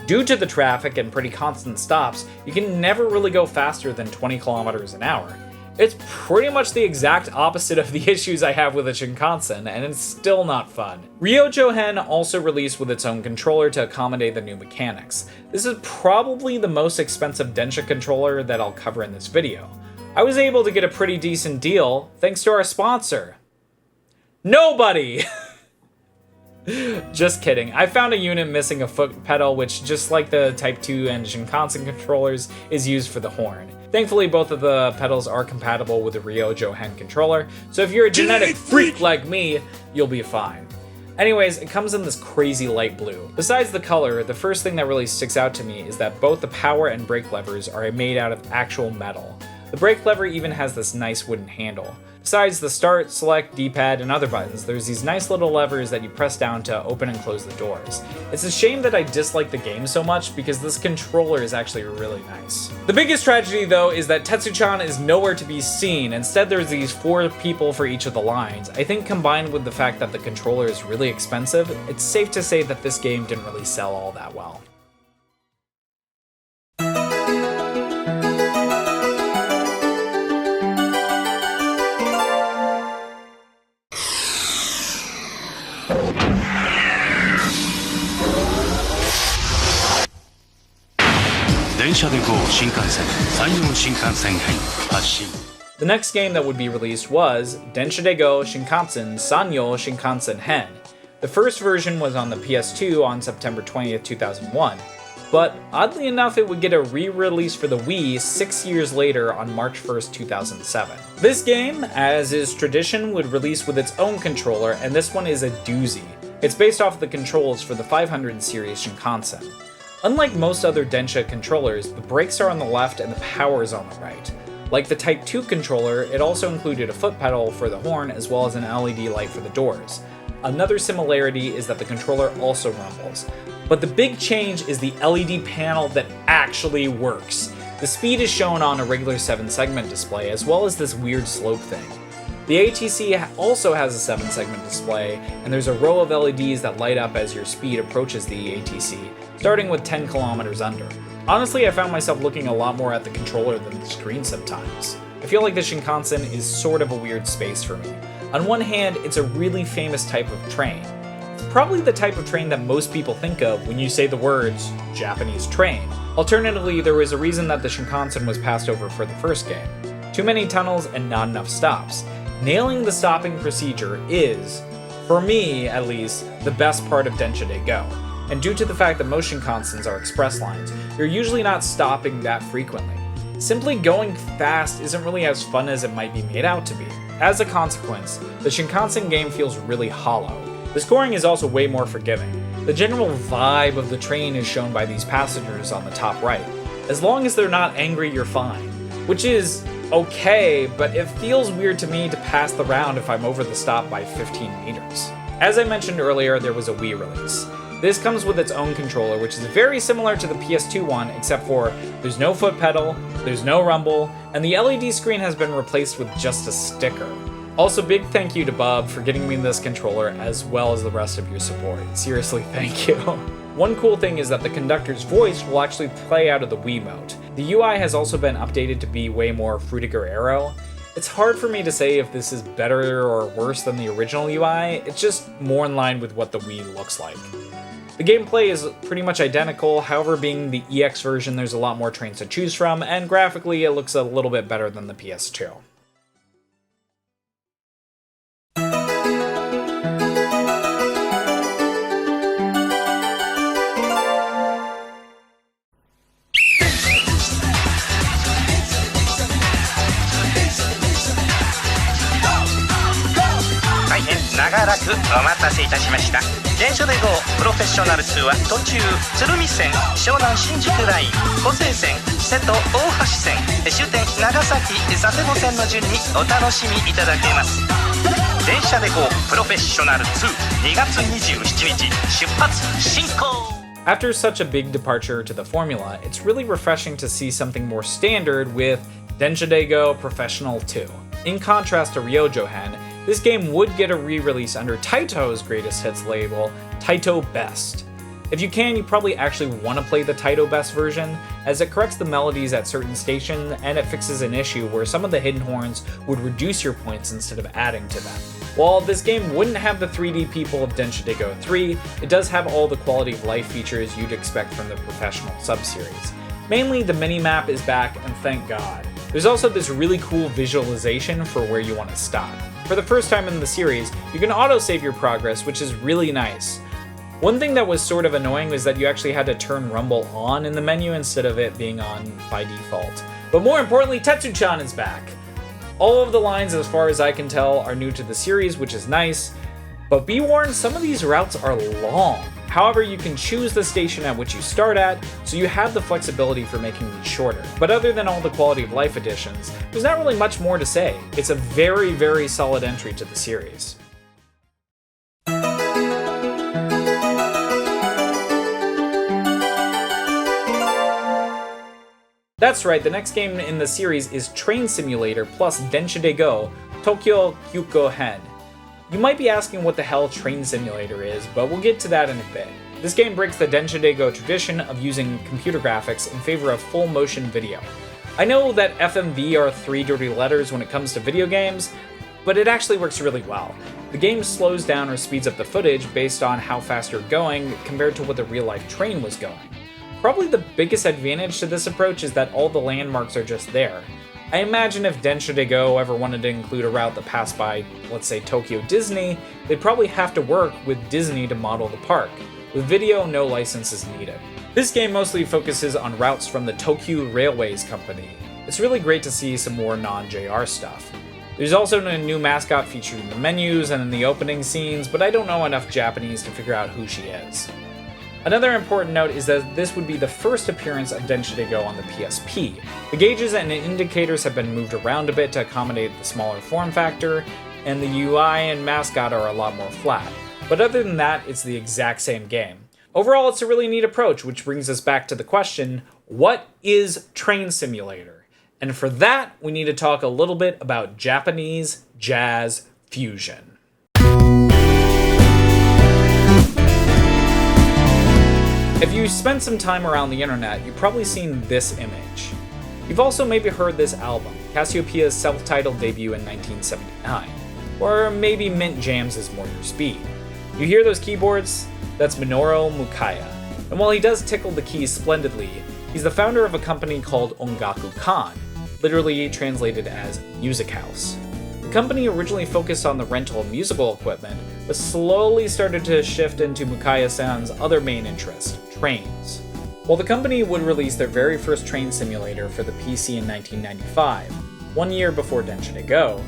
Due to the traffic and pretty constant stops, you can never really go faster than 20 kilometers an hour. It's pretty much the exact opposite of the issues I have with a Shinkansen, and it's still not fun. Ryojohen also released with its own controller to accommodate the new mechanics. This is probably the most expensive Densha controller that I'll cover in this video. I was able to get a pretty decent deal thanks to our sponsor. Nobody! Just kidding. I found a unit missing a foot pedal, which, just like the Type 2 and Shinkansen controllers, is used for the horn. Thankfully, both of the pedals are compatible with the Ryojohen controller, so if you're a genetic freak like me, you'll be fine. Anyways, it comes in this crazy light blue. Besides the color, the first thing that really sticks out to me is that both the power and brake levers are made out of actual metal. The brake lever even has this nice wooden handle. Besides the start, select, D-pad, and other buttons, there's these nice little levers that you press down to open and close the doors. It's a shame that I dislike the game so much because this controller is actually really nice. The biggest tragedy though is that Tetsu-chan is nowhere to be seen. Instead there's these 4 people for each of the lines. I think combined with the fact that the controller is really expensive, it's safe to say that this game didn't really sell all that well. 電車で GO 新幹線山陽新幹線編発進 The next game that would be released was Densha de Go Shinkansen Sanyo Shinkansen Hen. The first version was on the PS2 on September 20th, 2001, but oddly enough it would get a re-release for the Wii 6 years later on March 1st, 2007. This game, as is tradition, would release with its own controller, and this one is a doozy. It's based off the controls for the 500 series Shinkansen. Unlike most other Densha controllers, the brakes are on the left and the power is on the right. Like the Type 2 controller, it also included a foot pedal for the horn as well as an LED light for the doors. Another similarity is that the controller also rumbles. But the big change is the LED panel that actually works. The speed is shown on a regular 7-segment display as well as this weird slope thing. The ATC also has a 7-segment display, and there's a row of LEDs that light up as your speed approaches the ATC, starting with 10 kilometers under. Honestly, I found myself looking a lot more at the controller than the screen sometimes. I feel like the Shinkansen is sort of a weird space for me. On one hand, it's a really famous type of train. It's probably the type of train that most people think of when you say the words Japanese train. Alternatively, there was a reason that the Shinkansen was passed over for the first game. Too many tunnels and not enough stops. Nailing the stopping procedure is, for me at least, the best part of Densha de Go. And due to the fact that most Shinkansens are express lines, you're usually not stopping that frequently. Simply going fast isn't really as fun as it might be made out to be. As a consequence, the Shinkansen game feels really hollow. The scoring is also way more forgiving. The general vibe of the train is shown by these passengers on the top right. As long as they're not angry, you're fine. Which is okay, but it feels weird to me to pass the round if I'm over the stop by 15 meters. As I mentioned earlier, there was a Wii release. This comes with its own controller, which is very similar to the PS2 one, except for there's no foot pedal, there's no rumble, and the LED screen has been replaced with just a sticker. Also, big thank you to Bob for getting me this controller as well as the rest of your support. Seriously, thank you. One cool thing is that the conductor's voice will actually play out of the Wiimote. The UI has also been updated to be way more Frutiger Arrow. It's hard for me to say if this is better or worse than the original UI, it's just more in line with what the Wii looks like. The gameplay is pretty much identical, however being the EX version there's a lot more trains to choose from, and graphically it looks a little bit better than the PS2.大変長らくお待たせいたしました。電車で GO プロフェッショナル2は途中鶴見線、湘南新宿ライン、湖西線、瀬戸大橋線、終点長崎佐世保線の順にお楽しみいただけます。電車で GO プロフェッショナル2、2月27日出発進行。 After such a big departure to the formula, it's really refreshing to see something more standard with Densha de Go Professional 2. In contrast to Ryojohen, this game would get a re-release under Taito's greatest hits label, Taito Best. If you can, you probably actually want to play the Taito Best version, as it corrects the melodies at certain stations and it fixes an issue where some of the hidden horns would reduce your points instead of adding to them. While this game wouldn't have the 3D people of Densha de Go 3, it does have all the quality of life features you'd expect from the Professional subseries. Mainly, the mini-map is back, and thank God. There's also this really cool visualization for where you want to stop. For the first time in the series, you can autosave your progress, which is really nice. One thing that was sort of annoying was that you actually had to turn Rumble on in the menu instead of it being on by default. But more importantly, Tetsu-chan is back. All of the lines, as far as I can tell, are new to the series, which is nice, but be warned, some of these routes are long. However, you can choose the station at which you start at, so you have the flexibility for making these shorter. But other than all the quality of life additions, there's not really much more to say. It's a very, very solid entry to the series. That's right, the next game in the series is Train Simulator plus Densha de Go, Tokyo Kyuko Hen. You might be asking what the hell Train Simulator is, but we'll get to that in a bit. This game breaks the Densha de Go tradition of using computer graphics in favor of full motion video. I know that FMV are 3 dirty letters when it comes to video games, but it actually works really well. The game slows down or speeds up the footage based on how fast you're going compared to what the real life train was going. Probably the biggest advantage to this approach is that all the landmarks are just there. I imagine if Densha de Go ever wanted to include a route that passed by, let's say, Tokyo Disney, they'd probably have to work with Disney to model the park. With video, no license is needed. This game mostly focuses on routes from the Tokyu Railways Company. It's really great to see some more non-JR stuff. There's also a new mascot featured in the menus and in the opening scenes, but I don't know enough Japanese to figure out who she is. Another important note is that this would be the first appearance of Densha de Go on the PSP. The gauges and indicators have been moved around a bit to accommodate the smaller form factor, and the UI and mascot are a lot more flat. But other than that, it's the exact same game. Overall, it's a really neat approach, which brings us back to the question, what is Train Simulator? And for that, we need to talk a little bit about Japanese jazz fusion. If you spent some time around the internet, you've probably seen this image. You've also maybe heard this album, Cassiopeia's self-titled debut in 1979. Or maybe Mint Jams is more your speed. You hear those keyboards? That's Minoru Mukaya. And while he does tickle the keys splendidly, he's the founder of a company called Ongaku-kan, literally translated as Music House. The company originally focused on the rental of musical equipment, but slowly started to shift into Mukaya-san's other main interest, trains. While the company would release their very first train simulator for the PC in 1995, 1 year before Densha de Go,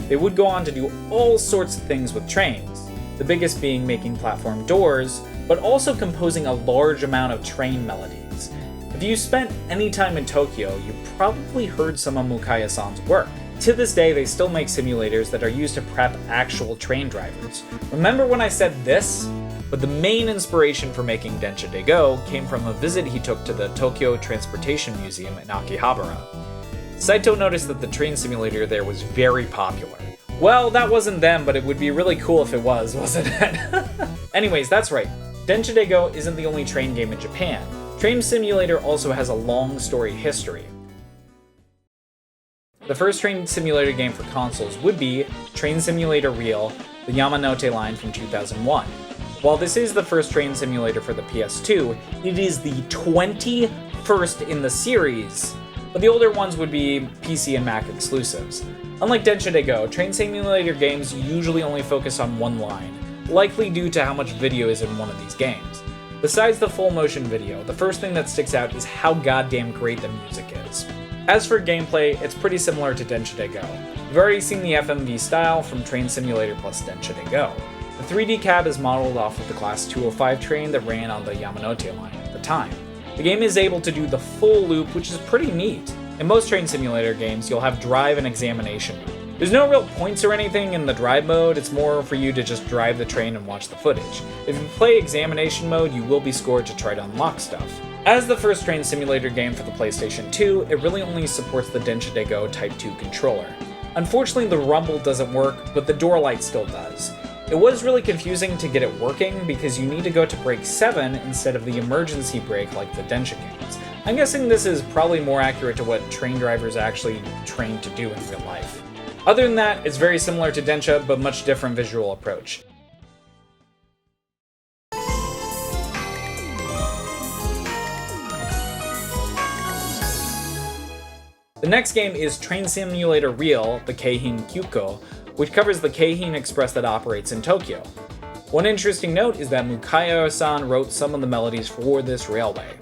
they would go on to do all sorts of things with trains, the biggest being making platform doors, but also composing a large amount of train melodies. If you spent any time in Tokyo, you probably heard some of Mukaya-san's work. To this day, they still make simulators that are used to prep actual train drivers. Remember when I said this? But the main inspiration for making Densha de Go came from a visit he took to the Tokyo Transportation Museum in Akihabara. Saito noticed that the train simulator there was very popular. Well, that wasn't them, but it would be really cool if it was, wasn't it? Anyways, that's right. Densha de Go isn't the only train game in Japan. Train Simulator also has a long storied history. The first train simulator game for consoles would be Train Simulator Real, the Yamanote line from 2001. While this is the first train simulator for the PS2, it is the 21st in the series, but the older ones would be PC and Mac exclusives. Unlike Densha de Go, train simulator games usually only focus on one line, likely due to how much video is in one of these games. Besides the full motion video, the first thing that sticks out is how goddamn great the music is. As for gameplay, it's pretty similar to Densha de Go. You've already seen the FMV style from Train Simulator plus Densha de Go. The 3D cab is modeled off of the Class 205 train that ran on the Yamanote line at the time. The game is able to do the full loop, which is pretty neat. In most train simulator games, you'll have drive and examination mode. There's no real points or anything in the drive mode, it's more for you to just drive the train and watch the footage. If you play examination mode, you will be scored to try to unlock stuff. As the first train simulator game for the PlayStation 2, it really only supports the Densha de Go Type 2 controller. Unfortunately, the rumble doesn't work, but the door light still does. It was really confusing to get it working because you need to go to brake 7 instead of the emergency brake like the Densha games. I'm guessing this is probably more accurate to what train drivers actually train to do in real life. Other than that, it's very similar to Densha, but much different visual approach. The next game is Train Simulator Real, the Keihin Kyuko, which covers the Keihin Express that operates in Tokyo. One interesting note is that Mukaya-san wrote some of the melodies for this railway.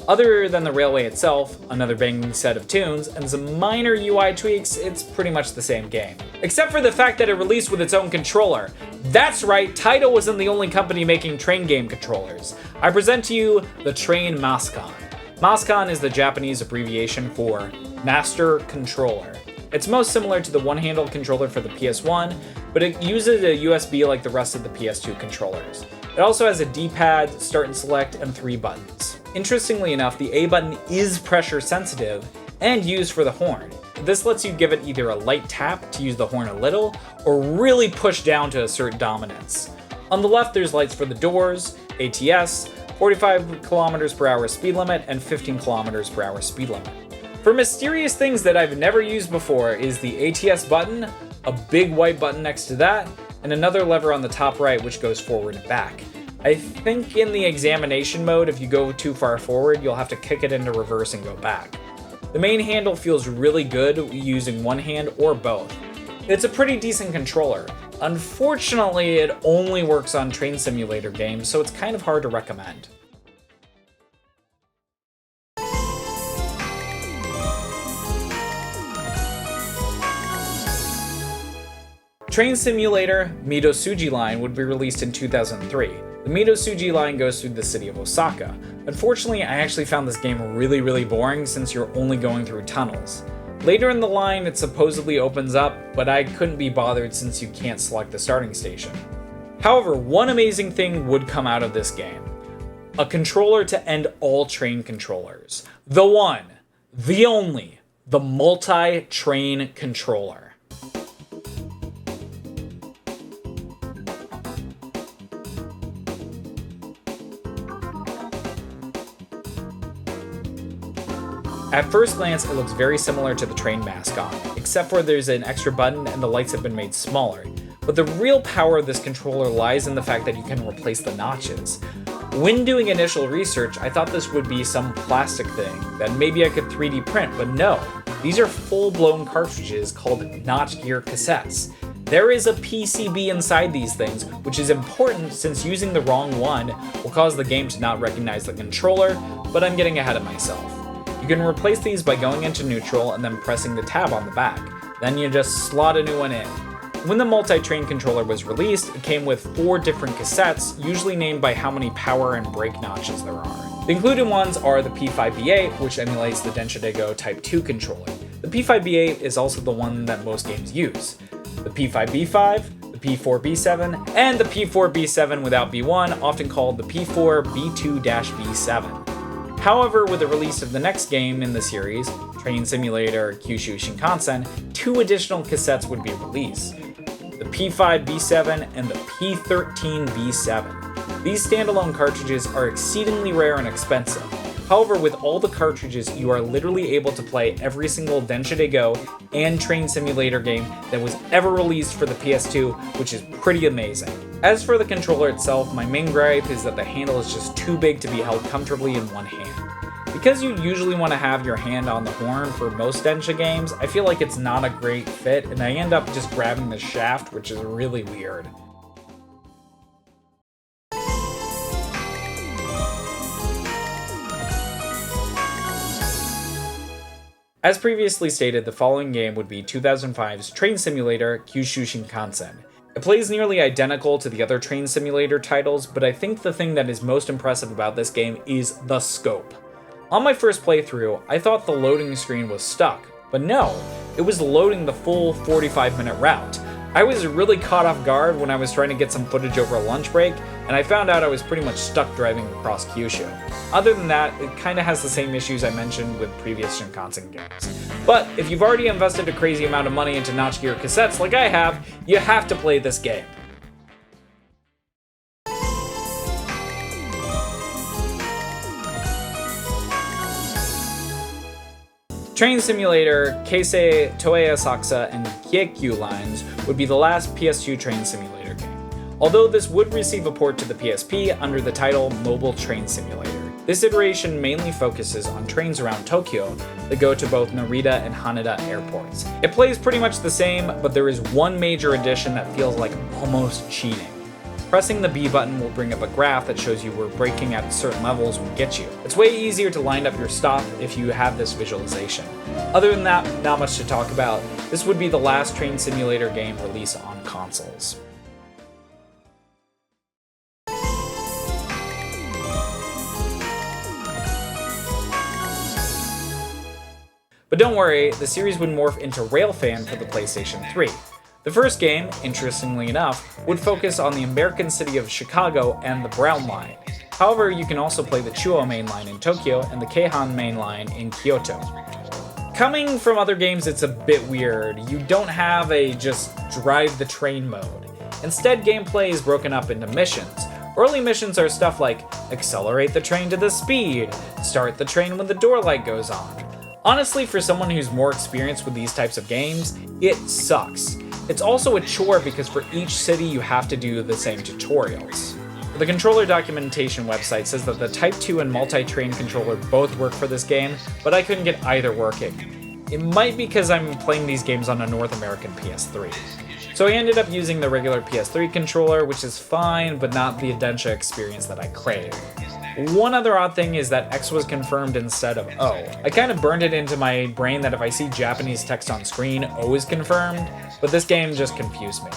Other than the railway itself, another banging set of tunes, and some minor UI tweaks, it's pretty much the same game. Except for the fact that it released with its own controller. That's right, Taito wasn't the only company making train game controllers. I present to you the Train Mascon. Mascon is the Japanese abbreviation for Master Controller. It's most similar to the one-handled controller for the PS1, but it uses a USB like the rest of the PS2 controllers. It also has a D-pad, start and select, and 3 buttons. Interestingly enough, the A button is pressure sensitive and used for the horn. This lets you give it either a light tap to use the horn a little, or really push down to assert dominance. On the left, there's lights for the doors, ATS, 45 km per hour speed limit, and 15 km per hour speed limit. For mysterious things that I've never used before is the ATS button, a big white button next to that, and another lever on the top right which goes forward and back. I think in the examination mode, if you go too far forward, you'll have to kick it into reverse and go back. The main handle feels really good using one hand or both. It's a pretty decent controller. Unfortunately, it only works on train simulator games, so it's kind of hard to recommend. Train Simulator Midosuji Line would be released in 2003. The Midosuji line goes through the city of Osaka. Unfortunately, I actually found this game really boring since you're only going through tunnels. Later in the line, it supposedly opens up, but I couldn't be bothered since you can't select the starting station. However, one amazing thing would come out of this game. A controller to end all train controllers. The one, the only, the multi-train controller. At first glance, it looks very similar to the train mascot, except for there's an extra button and the lights have been made smaller. But the real power of this controller lies in the fact that you can replace the notches. When doing initial research, I thought this would be some plastic thing that maybe I could 3D print, but no. These are full-blown cartridges called notch gear cassettes. There is a PCB inside these things, which is important since using the wrong one will cause the game to not recognize the controller, but I'm getting ahead of myself. You can replace these by going into neutral and then pressing the tab on the back. Then you just slot a new one in. When the multi-train controller was released, it came with 4 different cassettes, usually named by how many power and brake notches there are. The included ones are the P5B8, which emulates the Densha de Go Type 2 controller. The P5B8 is also the one that most games use. The P5B5, the P4B7, and the P4B7 without B1, often called the P4B2-B7. However, with the release of the next game in the series, Train Simulator Kyushu Shinkansen, 2 additional cassettes would be released. The P5B7 and the P13B7. These standalone cartridges are exceedingly rare and expensive. However, with all the cartridges, you are literally able to play every single Densha de Go and Train Simulator game that was ever released for the PS2, which is pretty amazing. As for the controller itself, my main gripe is that the handle is just too big to be held comfortably in one hand. Because you usually want to have your hand on the horn for most Densha games, I feel like it's not a great fit, and I end up just grabbing the shaft, which is really weird. As previously stated, the following game would be 2005's Train Simulator Kyushu Shinkansen. It plays nearly identical to the other Train Simulator titles, but I think the thing that is most impressive about this game is the scope. On my first playthrough, I thought the loading screen was stuck, but no, it was loading the full 45-minute route. I was really caught off guard when I was trying to get some footage over a lunch break, and I found out I was pretty much stuck driving across Kyushu. Other than that, it kinda has the same issues I mentioned with previous Shinkansen games. But if you've already invested a crazy amount of money into notch gear cassettes like I have, you have to play this game. Train Simulator, Keisei Toei Asakusa, and Gyekyu lines would be the last PS2 Train Simulator game, although this would receive a port to the PSP under the title Mobile Train Simulator. This iteration mainly focuses on trains around Tokyo that go to both Narita and Haneda airports. It plays pretty much the same, but there is one major addition that feels like almost cheating. Pressing the B button will bring up a graph that shows you where braking at certain levels will get you. It's way easier to line up your stop if you have this visualization. Other than that, not much to talk about. This would be the last Train Simulator game released on consoles. But don't worry, the series would morph into Railfan for the PlayStation 3. The first game, interestingly enough, would focus on the American city of Chicago and the Brown Line. However, you can also play the Chuo main line in Tokyo and the Keihan main line in Kyoto. Coming from other games, it's a bit weird. You don't have a just drive the train mode. Instead, gameplay is broken up into missions. Early missions are stuff like accelerate the train to this speed, start the train when the door light goes on. Honestly, for someone who's more experienced with these types of games, it sucks. It's also a chore because for each city you have to do the same tutorials. The controller documentation website says that the Type 2 and multi-train controller both work for this game, but I couldn't get either working. It might be because I'm playing these games on a North American PS3. So I ended up using the regular PS3 controller, which is fine, but not the Densha experience that I crave. One other odd thing is that X was confirmed instead of O. I kind of burned it into my brain that if I see Japanese text on screen, O is confirmed, but this game just confused me.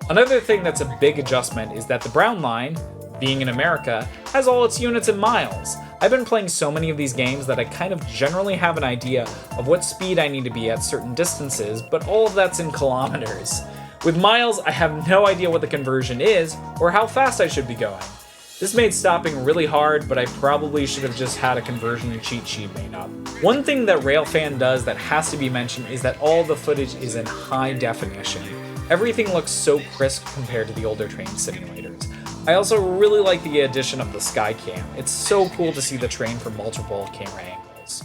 Another thing that's a big adjustment is that the Brown Line, being in America, has all its units in miles. I've been playing so many of these games that I kind of generally have an idea of what speed I need to be at certain distances, but all of that's in kilometers. With miles, I have no idea what the conversion is, or how fast I should be going. This made stopping really hard, but I probably should have just had a conversion cheat sheet made up. One thing that Railfan does that has to be mentioned is that all the footage is in high definition. Everything looks so crisp compared to the older train simulators. I also really like the addition of the sky cam. It's so cool to see the train from multiple camera angles.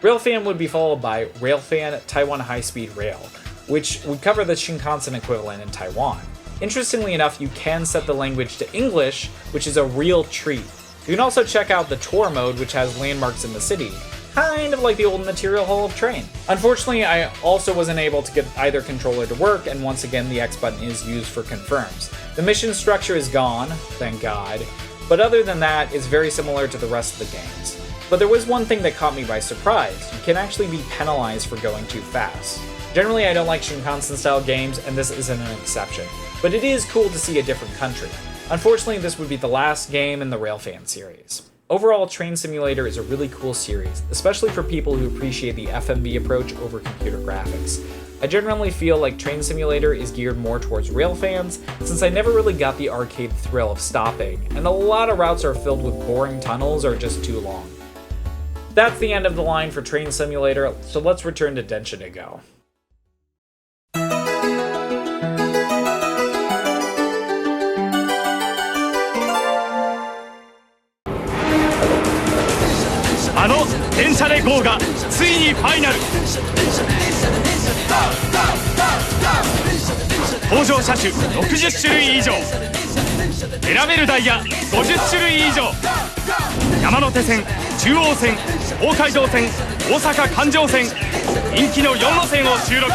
Railfan would be followed by Railfan Taiwan High Speed Rail, which would cover the Shinkansen equivalent in Taiwan. Interestingly enough, you can set the language to English, which is a real treat. You can also check out the tour mode, which has landmarks in the city, kind of like the old Material Hall of Train. Unfortunately, I also wasn't able to get either controller to work, and once again the X button is used for confirms. The mission structure is gone, thank God, but other than that, it's very similar to the rest of the games. But there was one thing that caught me by surprise. You can actually be penalized for going too fast. Generally, I don't like Shinkansen-style games, and this isn't an exception, but it is cool to see a different country. Unfortunately, this would be the last game in the Railfan series. Overall, Train Simulator is a really cool series, especially for people who appreciate the FMV approach over computer graphics. I generally feel like Train Simulator is geared more towards rail fans, since I never really got the arcade thrill of stopping, and a lot of routes are filled with boring tunnels or just too long. That's the end of the line for Train Simulator, so let's return to Densha de Go. あの電車で GO がついにファイナル。登場車種60種類以上、選べるダイヤ50種類以上、山手線、中央線、東海道線、大阪環状線、人気の4路線を収録。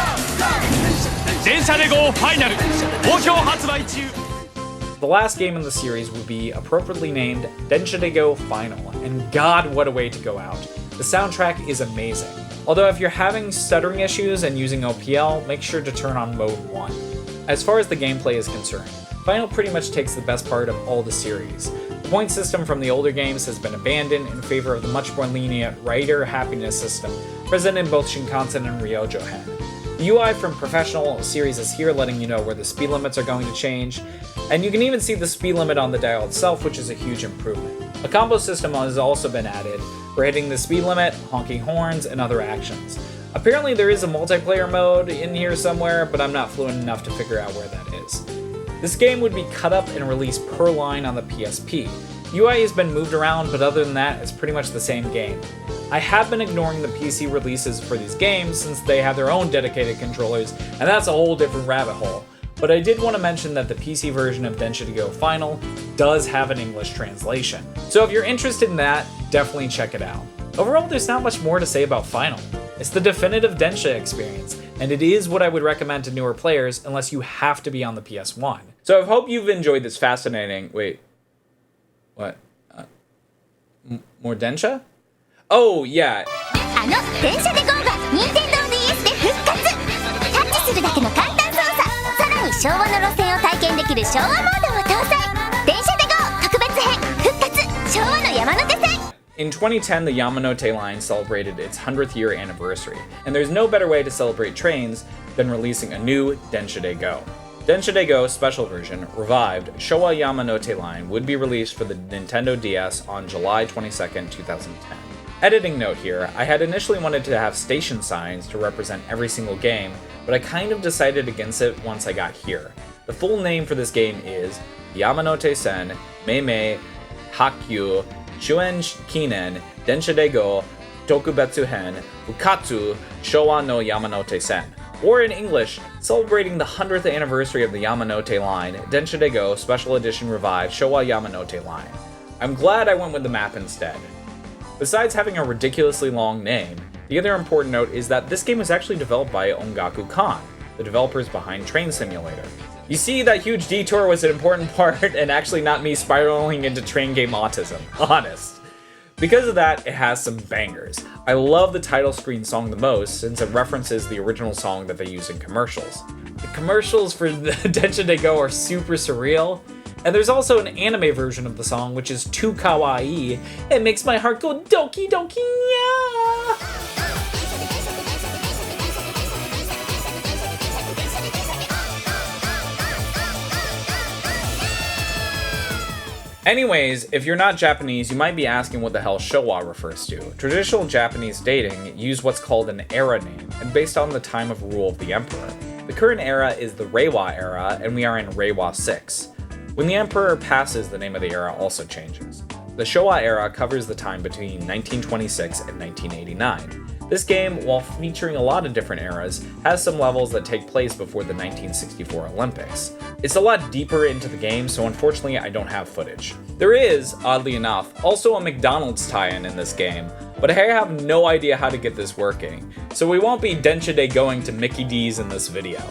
電車で GO ファイナル好評発売中。 The last game in the series would be appropriately named Densha de Go Final, and god, what a way to go out. The soundtrack is amazing. Although if you're having stuttering issues and using OPL, make sure to turn on mode 1. As far as the gameplay is concerned, Final pretty much takes the best part of all the series. The point system from the older games has been abandoned in favor of the much more lenient rider happiness system present in both Shinkansen and Ryojohen. The UI from Professional series is here, letting you know where the speed limits are going to change, and you can even see the speed limit on the dial itself, which is a huge improvement. A combo system has also been added for hitting the speed limit, honking horns, and other actions. Apparently there is a multiplayer mode in here somewhere, but I'm not fluent enough to figure out where that is. This game would be cut up and released per line on the PSP. UI has been moved around, but other than that, it's pretty much the same game. I have been ignoring the PC releases for these games since they have their own dedicated controllers, and that's a whole different rabbit hole. But I did want to mention that the PC version of Densha de Go Final does have an English translation. So if you're interested in that, definitely check it out. Overall, there's not much more to say about Final. It's the definitive Densha experience, and it is what I would recommend to newer players unless you have to be on the PS1. So I hope you've enjoyed this fascinating... Wait. What? More Densha? Oh, yeah. あの電車で GO が Nintendo DS で復活。タッチするだけの簡単操作、さらに昭和の路線を体験できる昭和モードを搭載。電車で GO 特別編復活、昭和の山手線。 In 2010, the Yamanote line celebrated its 100th year anniversary, and there's no better way to celebrate trains than releasing a new Densha de Go. Densha de Go Special Version, revived Showa Yamanote line, would be released for the Nintendo DS on July 22nd, 2010. Editing note here, I had initially wanted to have station signs to represent every single game, but I kind of decided against it once I got here. The full name for this game is Yamanote Sen Meimei Hakyu Shuen Kinen Densha de Go Tokubetsu Hen Ukatsu Showa no Yamanote Sen, or in English, celebrating the 100th anniversary of the Yamanote line, Densha de Go Special Edition Revived Showa Yamanote line. I'm glad I went with the map instead. Besides having a ridiculously long name, the other important note is that this game was actually developed by Ongaku Kan, the developers behind Train Simulator. You see, that huge detour was an important part and actually not me spiraling into train game autism, honest. Because of that, it has some bangers. I love the title screen song the most since it references the original song that they use in commercials. The commercials for the Densha de Go are super surreal, and there's also an anime version of the song which is too kawaii. It makes my heart go doki doki nya! Anyways, if you're not Japanese, you might be asking what the hell Showa refers to. Traditional Japanese dating use what's called an era name, and based on the time of rule of the emperor. The current era is the Reiwa era, and we are in Reiwa 6. When the emperor passes, the name of the era also changes. The Showa era covers the time between 1926 and 1989. This game, while featuring a lot of different eras, has some levels that take place before the 1964 Olympics. It's a lot deeper into the game, so unfortunately I don't have footage. There is, oddly enough, also a McDonald's tie-in in this game, but I have no idea how to get this working, so we won't be Densha de going to Mickey D's in this video.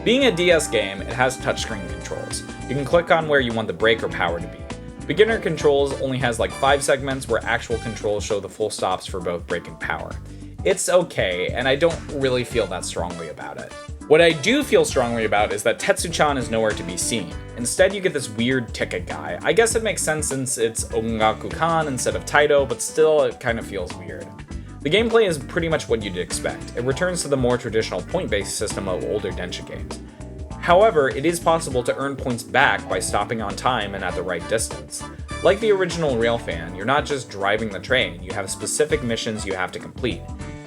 Being a DS game, it has touchscreen controls. You can click on where you want the brake or power to be. Beginner controls only has like 5 segments where actual controls show the full stops for both brake and power. It's okay, and I don't really feel that strongly about it. What I do feel strongly about is that Tetsu-chan is nowhere to be seen. Instead, you get this weird ticket guy. I guess it makes sense since it's Ongaku-kan instead of Taito, but still it kind of feels weird. The gameplay is pretty much what you'd expect. It returns to the more traditional point-based system of older Densha games. However, it is possible to earn points back by stopping on time and at the right distance. Like the original Railfan, you're not just driving the train, you have specific missions you have to complete.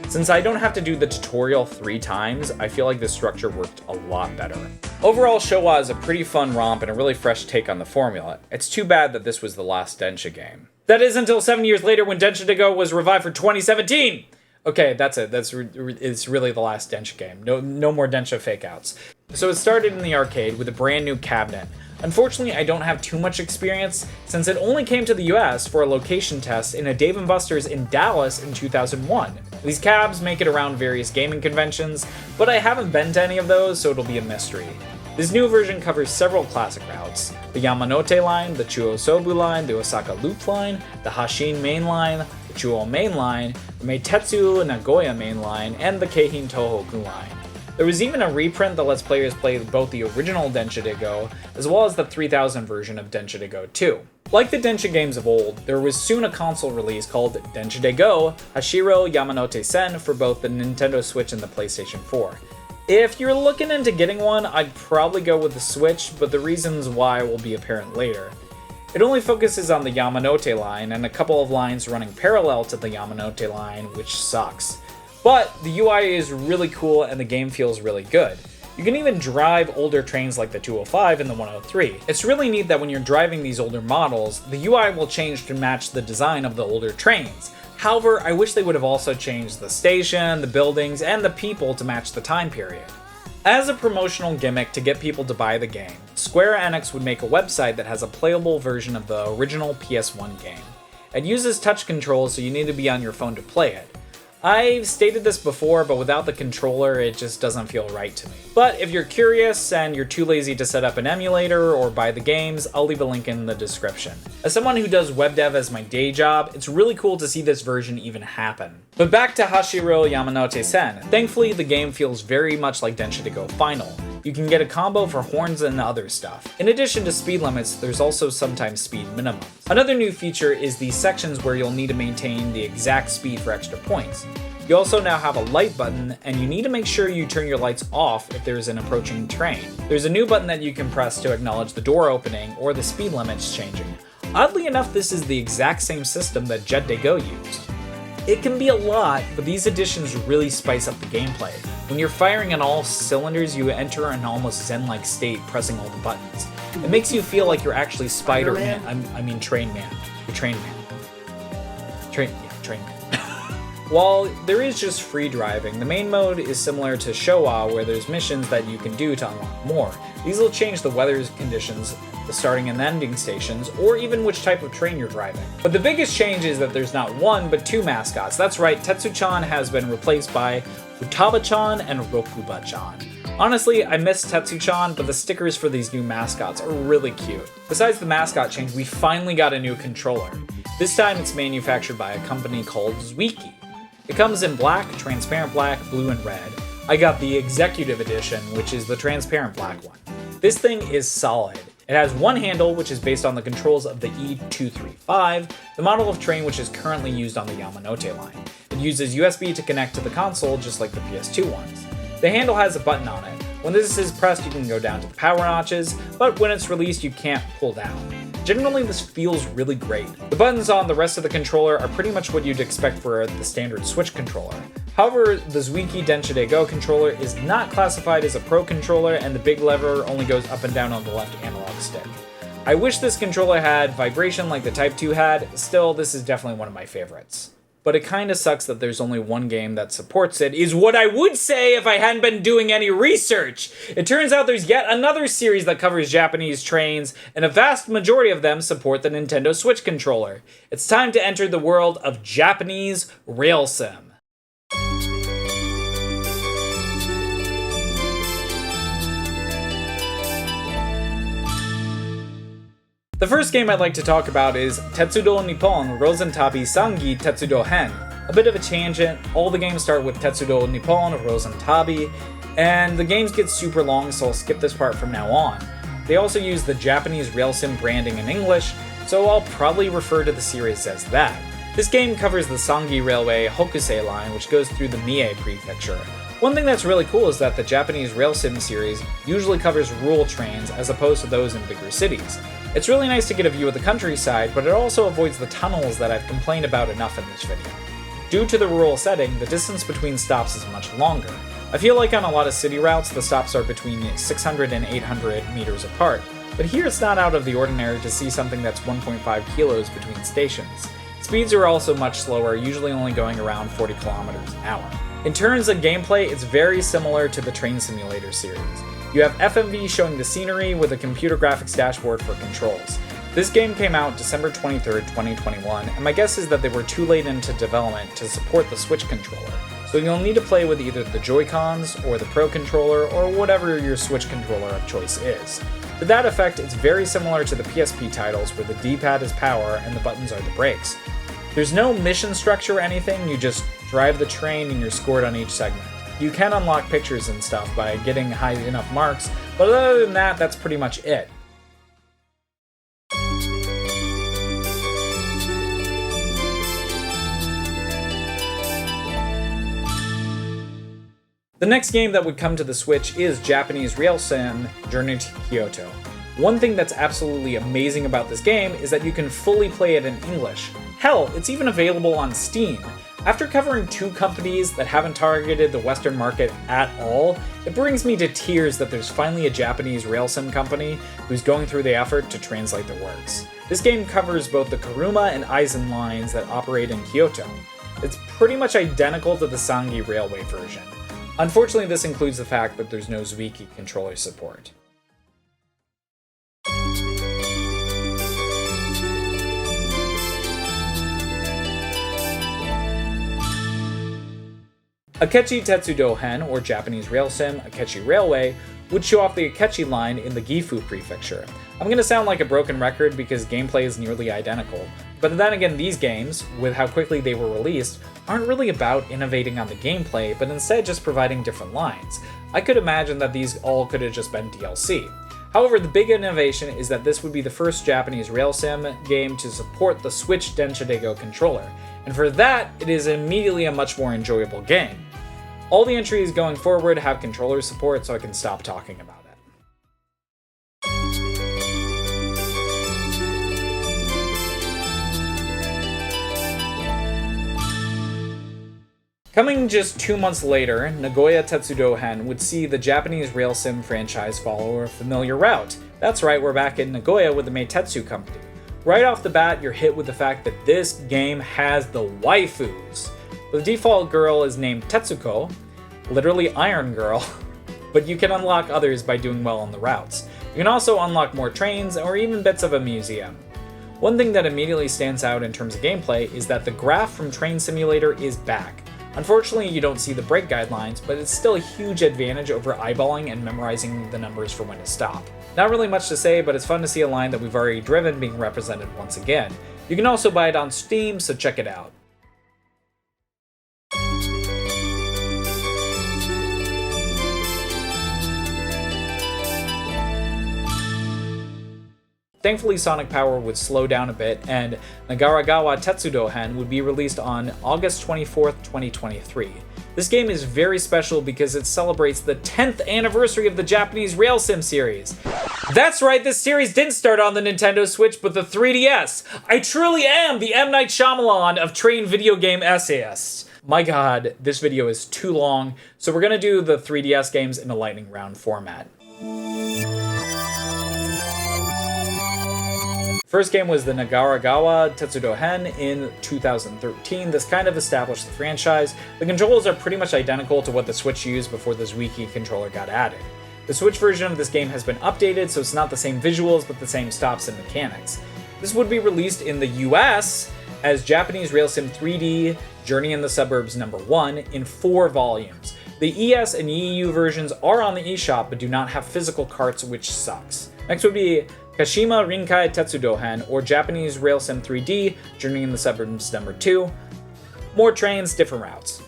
Since I don't have to do the tutorial 3 times, I feel like this structure worked a lot better. Overall, Showa is a pretty fun romp and a really fresh take on the formula. It's too bad that this was the last Densha game. That is until 7 years later when Densha de Go was revived for 2017! Okay, that's it. It's really the last Densha game. No more Densha fake-outs. So it started in the arcade with a brand new cabinet. Unfortunately, I don't have too much experience since it only came to the US for a location test in a Dave & Buster's in Dallas in 2001. These cabs make it around various gaming conventions, but I haven't been to any of those, so it'll be a mystery. This new version covers several classic routes: the Yamanote line, the Chuo-Sobu line, the Osaka Loop line, the Hashin Main Line, the Chuo Main Line, the Meitetsu Nagoya Main Line, and the Keihin Tohoku line. There was even a reprint that lets players play both the original Densha de Go, as well as the 3000 version of Densha de Go 2. Like the Densha games of old, there was soon a console release called Densha de Go Hashiro Yamanote Sen for both the Nintendo Switch and the PlayStation 4. If you're looking into getting one, I'd probably go with the Switch, but the reasons why will be apparent later. It only focuses on the Yamanote line and a couple of lines running parallel to the Yamanote line, which sucks. But the UI is really cool and the game feels really good. You can even drive older trains like the 205 and the 103. It's really neat that when you're driving these older models, the UI will change to match the design of the older trains. However, I wish they would have also changed the station, the buildings, and the people to match the time period. As a promotional gimmick to get people to buy the game, Square Enix would make a website that has a playable version of the original PS1 game. It uses touch controls, so you need to be on your phone to play it. I've stated this before, but without the controller, it just doesn't feel right to me. But if you're curious and you're too lazy to set up an emulator or buy the games, I'll leave a link in the description. As someone who does web dev as my day job, it's really cool to see this version even happen. But back to Hashiro Yamanote Sen. Thankfully, the game feels very much like Densha de Go Final. You can get a combo for horns and other stuff. In addition to speed limits, there's also sometimes speed minimums. Another new feature is these sections where you'll need to maintain the exact speed for extra points. You also now have a light button, and you need to make sure you turn your lights off if there's an approaching train. There's a new button that you can press to acknowledge the door opening or the speed limits changing. Oddly enough, this is the exact same system that Jet de Go used. It can be a lot, but these additions really spice up the gameplay. When you're firing on all cylinders, you enter an almost zen-like state pressing all the buttons. It makes you feel like you're actually Spider-Man. I mean Train Man. You're Train Man. Train Man. While there is just free driving, the main mode is similar to Showa, where there's missions that you can do to unlock more. These will change the weather conditions, the starting and ending stations, or even which type of train you're driving. But the biggest change is that there's not one, but two mascots. That's right, Tetsu-chan has been replaced by Futaba-chan and Rokuba-chan. Honestly, I miss Tetsu-chan, but the stickers for these new mascots are really cute. Besides the mascot change, we finally got a new controller. This time it's manufactured by a company called Zweiki. It comes in black, transparent black, blue, and red. I got the Executive Edition, which is the transparent black one. This thing is solid. It has one handle, which is based on the controls of the E235, the model of train which is currently used on the Yamanote line. It uses USB to connect to the console, just like the PS2 ones. The handle has a button on it. When this is pressed, you can go down to the power notches, but when it's released, you can't pull down. Generally, this feels really great. The buttons on the rest of the controller are pretty much what you'd expect for the standard Switch controller. However, the Zweiki Densha de Go controller is not classified as a Pro controller, and the big lever only goes up and down on the left analog stick. I wish this controller had vibration like the Type 2 had, still, this is definitely one of my favorites. But it kinda sucks that there's only one game that supports it, is what I would say if I hadn't been doing any research! It turns out there's yet another series that covers Japanese trains, and a vast majority of them support the Nintendo Switch controller. It's time to enter the world of Japanese rail sim. The first game I'd like to talk about is Tetsudo Nippon Rosentabi Sangi Tetsudo Hen. A bit of a tangent, all the games start with Tetsudo Nippon Rosentabi, and the games get super long, so I'll skip this part from now on. They also use the Japanese rail sim branding in English, so I'll probably refer to the series as that. This game covers the Sangi Railway Hokusei line, which goes through the Mie Prefecture. One thing that's really cool is that the Japanese rail sim series usually covers rural trains as opposed to those in bigger cities. It's really nice to get a view of the countryside, but it also avoids the tunnels that I've complained about enough in this video. Due to the rural setting, the distance between stops is much longer. I feel like on a lot of city routes, the stops are between 600 and 800 meters apart, but here it's not out of the ordinary to see something that's 1.5 kilos between stations. Speeds are also much slower, usually only going around 40 kilometers an hour. In terms of gameplay, it's very similar to the Train Simulator series. You have FMV showing the scenery with a computer graphics dashboard for controls. This game came out December 23rd, 2021, and my guess is that they were too late into development to support the Switch controller, so you'll need to play with either the Joy-Cons or the Pro controller or whatever your Switch controller of choice is. To that effect, it's very similar to the PSP titles where the D-pad is power and the buttons are the brakes. There's no mission structure or anything, you just drive the train and you're scored on each segment. You can unlock pictures and stuff by getting high enough marks, but other than that, that's pretty much it. The next game that would come to the Switch is Japanese Rail Sim Journey to Kyoto. One thing that's absolutely amazing about this game is that you can fully play it in English. Hell, it's even available on Steam. After covering two companies that haven't targeted the Western market at all, it brings me to tears that there's finally a Japanese rail sim company who's going through the effort to translate their works. This game covers both the Kuruma and Aizen lines that operate in Kyoto. It's pretty much identical to the Sangi Railway version. Unfortunately, this includes the fact that there's no Zweiki controller support. Akechi Tetsudo Hen, or Japanese Rail Sim Akechi Railway, would show off the Akechi line in the Gifu Prefecture. I'm gonna sound like a broken record because gameplay is nearly identical, but then again these games, with how quickly they were released, aren't really about innovating on the gameplay, but instead just providing different lines. I could imagine that these all could have just been DLC. However, the big innovation is that this would be the first Japanese rail sim game to support the Switch Densha de Go controller, and for that, it is immediately a much more enjoyable game. All the entries going forward have controller support, so I can stop talking about it. Coming just 2 months later, Nagoya Tetsudo Hen would see the Japanese rail sim franchise follow a familiar route. That's right, we're back in Nagoya with the Meitetsu company. Right off the bat, you're hit with the fact that this game has the waifus. The default girl is named Tetsuko, literally Iron Girl, but you can unlock others by doing well on the routes. You can also unlock more trains or even bits of a museum. One thing that immediately stands out in terms of gameplay is that the graph from Train Simulator is back. Unfortunately, you don't see the brake guidelines, but it's still a huge advantage over eyeballing and memorizing the numbers for when to stop. Not really much to say, but it's fun to see a line that we've already driven being represented once again. You can also buy it on Steam, so check it out. Thankfully, Sonic Power would slow down a bit, and Nagaragawa Tetsudohen would be released on August 24th, 2023. This game is very special because it celebrates the 10th anniversary of the Japanese Rail Sim series. That's right, this series didn't start on the Nintendo Switch, but the 3DS. I truly am the M. Night Shyamalan of train video game essayists. My god, this video is too long, so we're gonna do the 3DS games in a lightning round format. First game was the Nagaragawa Tetsudohen in 2013. This kind of established the franchise. The controls are pretty much identical to what the Switch used before the Zwiki controller got added. The Switch version of this game has been updated, so it's not the same visuals, but the same stops and mechanics. This would be released in the US as Japanese Rail Sim 3D Journey in the Suburbs #1 in 4 volumes. The ES and EU versions are on the eShop, but do not have physical carts, which sucks. Next would be Kashima Rinkai Tetsudohen, or Japanese Rail Sim 3D, Journey in the Suburbs #2. More trains, different routes.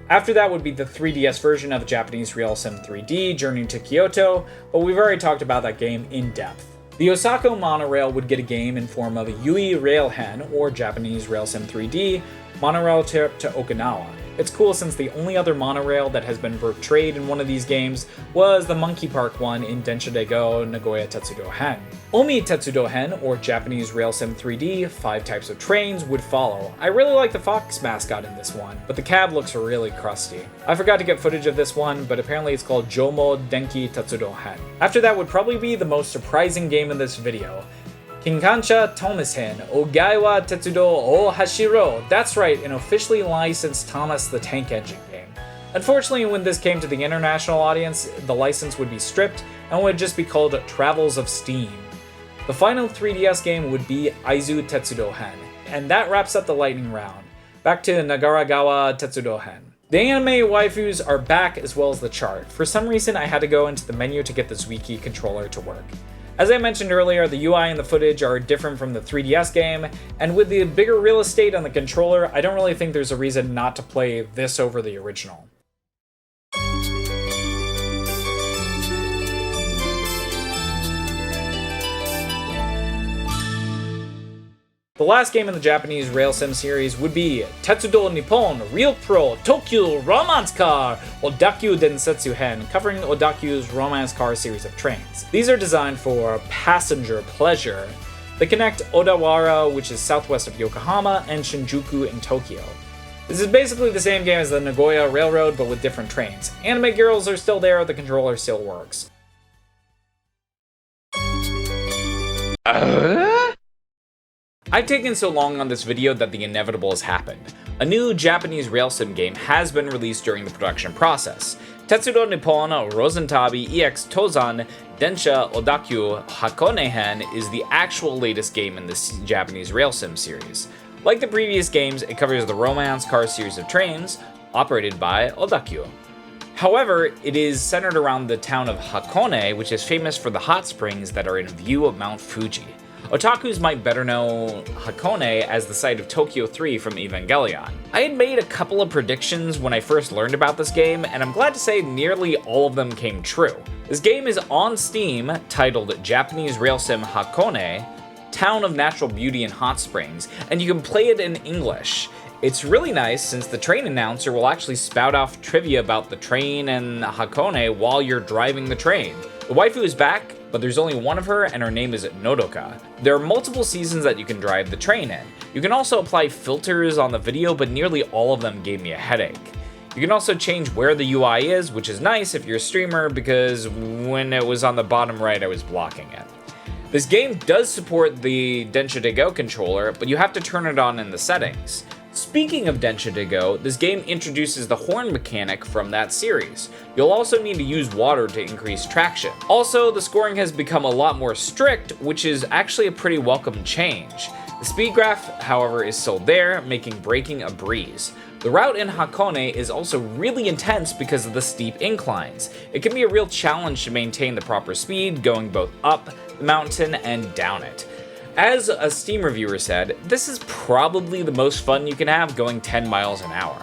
After that would be the 3DS version of Japanese Rail Sim 3D, Journey to Kyoto, but we've already talked about that game in depth. The Osaka monorail would get a game in form of a Yui Railhen, or Japanese Rail Sim 3D, Monorail Trip to Okinawa. It's cool since the only other monorail that has been portrayed in one of these games was the Monkey Park one in Densha de Go Nagoya Tetsudohen. Omi Tetsudohen, or Japanese Rail Sim 3D, 5 types of trains, would follow. I really like the fox mascot in this one, but the cab looks really crusty. I forgot to get footage of this one, but apparently it's called Jomo Denki Tetsudohen. After that would probably be the most surprising game in this video. Kinkansha Tomisen Ogaiwa Tetsudo o Hashiro. That's right, an officially licensed Thomas the Tank Engine game. Unfortunately, when this came to the international audience, the license would be stripped and would just be called Travels of Steam. The final 3DS game would be Aizu Tetsudohen, and that wraps up the lightning round. Back to Nagaragawa Tetsudohen. The anime waifus are back as well as the chart. For some reason, I had to go into the menu to get the Zwiki controller to work. As I mentioned earlier, the UI and the footage are different from the 3DS game, and with the bigger real estate on the controller, I don't really think there's a reason not to play this over the original. The last game in the Japanese Rail Sim series would be Tetsudo Nippon Real Pro Tokyo Romance Car Odakyu Densetsu Hen, covering Odakyu's romance car series of trains. These are designed for passenger pleasure. They connect Odawara, which is southwest of Yokohama, and Shinjuku in Tokyo. This is basically the same game as the Nagoya Railroad, but with different trains. Anime girls are still there, the controller still works. I've taken so long on this video that the inevitable has happened. A new Japanese Rail Sim game has been released during the production process. Tetsudo Nippon Rosentabi EX Tozan Densha Odakyu Hakonehen is the actual latest game in this Japanese Rail Sim series. Like the previous games, it covers the romance car series of trains, operated by Odakyu. However, it is centered around the town of Hakone, which is famous for the hot springs that are in view of Mount Fuji. Otakus might better know Hakone as the site of Tokyo 3 from Evangelion. I had made a couple of predictions when I first learned about this game, and I'm glad to say nearly all of them came true. This game is on Steam, titled Japanese Rail Sim Hakone, Town of Natural Beauty and Hot Springs, and you can play it in English. It's really nice since the train announcer will actually spout off trivia about the train and Hakone while you're driving the train. The waifu is back, but there's only one of her, and her name is Nodoka. There are multiple seasons that you can drive the train in. You can also apply filters on the video, but nearly all of them gave me a headache. You can also change where the UI is, which is nice if you're a streamer, because when it was on the bottom right, I was blocking it. This game does support the Densha de Go controller, but you have to turn it on in the settings. Speaking of Densha de Go, this game introduces the horn mechanic from that series. You'll also need to use water to increase traction. Also, the scoring has become a lot more strict, which is actually a pretty welcome change. The speed graph, however, is still there, making braking a breeze. The route in Hakone is also really intense because of the steep inclines. It can be a real challenge to maintain the proper speed, going both up the mountain and down it. As a Steam reviewer said, this is probably the most fun you can have going 10 miles an hour.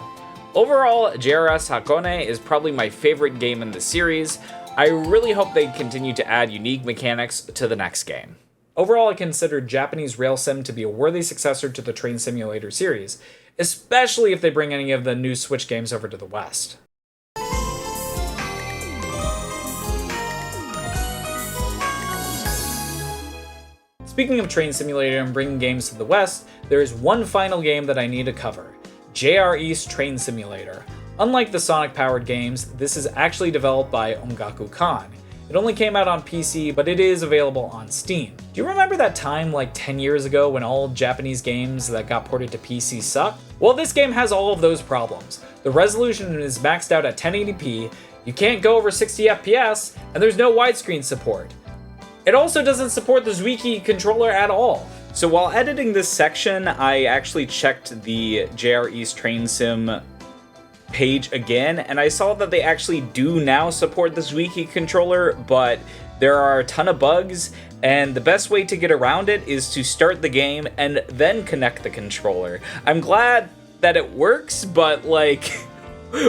Overall, JRS Hakone is probably my favorite game in the series. I really hope they continue to add unique mechanics to the next game. Overall, I consider Japanese rail sim to be a worthy successor to the Train Simulator series, especially if they bring any of the new Switch games over to the West. Speaking of Train Simulator and bringing games to the West, there is one final game that I need to cover, JR East Train Simulator. Unlike the Sonic-powered games, this is actually developed by Ongaku Kan. It only came out on PC, but it is available on Steam. Do you remember that time like 10 years ago when all Japanese games that got ported to PC sucked? Well, this game has all of those problems. The resolution is maxed out at 1080p, you can't go over 60 FPS, and there's no widescreen support. It also doesn't support the Zuiki controller at all. So while editing this section, I actually checked the JR East Train Sim page again, and I saw that they actually do now support the Zuiki controller, but there are a ton of bugs, and the best way to get around it is to start the game and then connect the controller. I'm glad that it works, but like,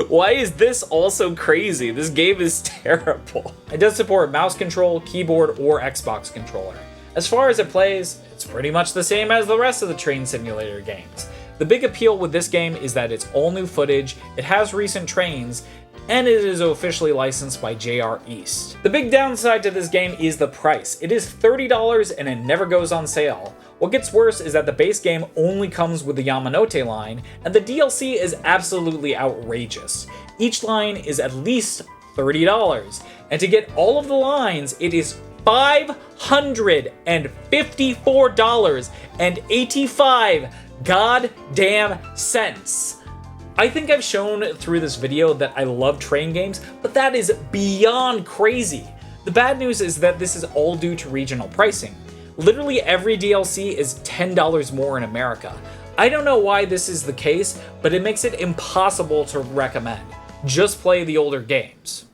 why is this also crazy? This game is terrible. It does support mouse control, keyboard, or Xbox controller. As far as it plays, it's pretty much the same as the rest of the Train Simulator games. The big appeal with this game is that it's all new footage, it has recent trains, and it is officially licensed by JR East. The big downside to this game is the price. It is $30 and it never goes on sale. What gets worse is that the base game only comes with the Yamanote line, and the DLC is absolutely outrageous. Each line is at least $30, and to get all of the lines, it is $554.85 goddamn cents. I think I've shown through this video that I love train games, but that is beyond crazy. The bad news is that this is all due to regional pricing. Literally every DLC is $10 more in America. I don't know why this is the case, but it makes it impossible to recommend. Just play the older games.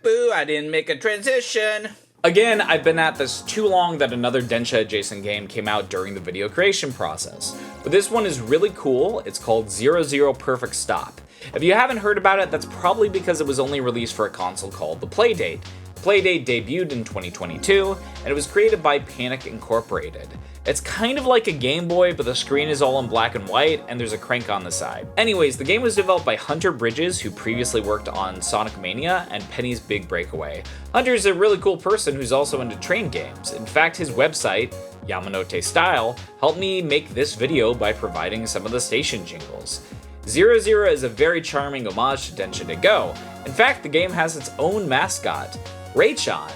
Boo, I didn't make a transition. Again, I've been at this too long that another Densha adjacent game came out during the video creation process. But this one is really cool. It's called 00 Perfect Stop. If you haven't heard about it, that's probably because it was only released for a console called the Playdate. Playdate debuted in 2022, and it was created by Panic Incorporated. It's kind of like a Game Boy, but the screen is all in black and white, and there's a crank on the side. Anyways, the game was developed by Hunter Bridges, who previously worked on Sonic Mania and Penny's Big Breakaway. Hunter's a really cool person who's also into train games. In fact, his website, Yamanote Style, helped me make this video by providing some of the station jingles. 00 is a very charming homage to Densha de Go. In fact, the game has its own mascot, Ray-chan.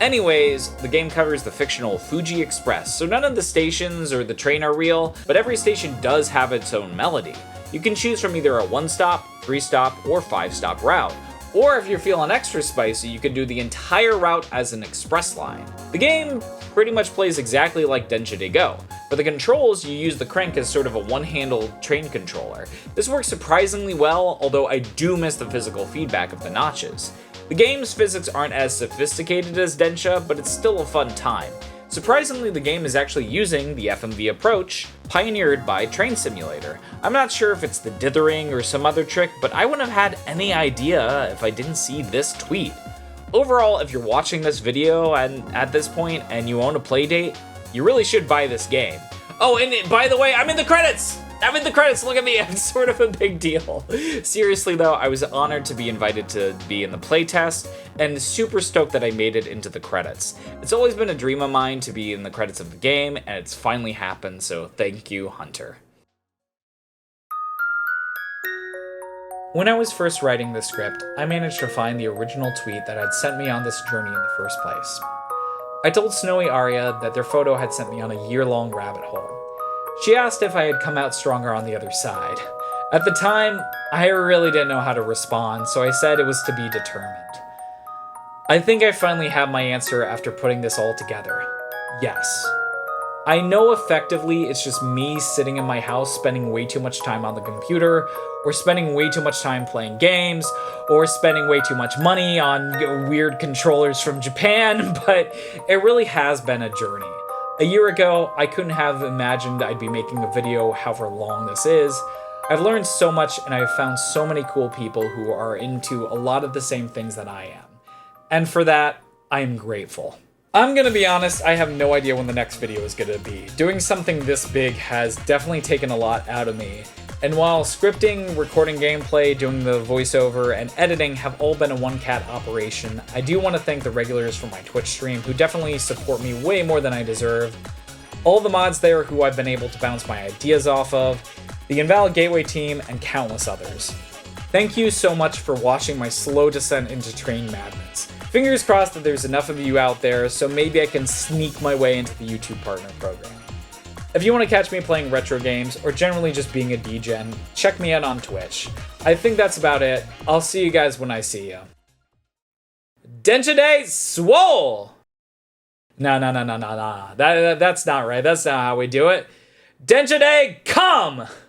Anyways, the game covers the fictional Fuji Express, so none of the stations or the train are real, but every station does have its own melody. You can choose from either a 1-stop, 3-stop, or 5-stop route. Or if you're feeling extra spicy, you can do the entire route as an express line. The game pretty much plays exactly like Densha de Go. For the controls, you use the crank as sort of a one-handled train controller. This works surprisingly well, although I do miss the physical feedback of the notches. The game's physics aren't as sophisticated as Densha, but it's still a fun time. Surprisingly, the game is actually using the FMV approach pioneered by Train Simulator. I'm not sure if it's the dithering or some other trick, but I wouldn't have had any idea if I didn't see this tweet. Overall, if you're watching this video and at this point and you own a Playdate, you really should buy this game. Oh, and by the way, I'm in the credits! I'm in the credits, look at me, I'm sort of a big deal. Seriously though, I was honored to be invited to be in the playtest, and super stoked that I made it into the credits. It's always been a dream of mine to be in the credits of the game, and it's finally happened, so thank you, Hunter. When I was first writing this script, I managed to find the original tweet that had sent me on this journey in the first place. I told Snowy Aria that their photo had sent me on a year-long rabbit hole. She asked if I had come out stronger on the other side. At the time, I really didn't know how to respond, so I said it was to be determined. I think I finally have my answer after putting this all together. Yes. I know effectively it's just me sitting in my house spending way too much time on the computer, or spending way too much time playing games, or spending way too much money on weird controllers from Japan, but it really has been a journey. A year ago, I couldn't have imagined I'd be making a video however long this is. I've learned so much and I've found so many cool people who are into a lot of the same things that I am. And for that, I am grateful. I'm gonna be honest, I have no idea when the next video is gonna be. Doing something this big has definitely taken a lot out of me. And while scripting, recording gameplay, doing the voiceover, and editing have all been a one-cat operation, I do want to thank the regulars from my Twitch stream who definitely support me way more than I deserve, all the mods there who I've been able to bounce my ideas off of, the Invalid Gateway team, and countless others. Thank you so much for watching my slow descent into train madness. Fingers crossed that there's enough of you out there, so maybe I can sneak my way into the YouTube partner program. If you want to catch me playing retro games, or generally just being a degen, check me out on Twitch. I think that's about it. I'll see you guys when I see you. Densha de Swole! No. That's not right. That's not how we do it. Densha de come!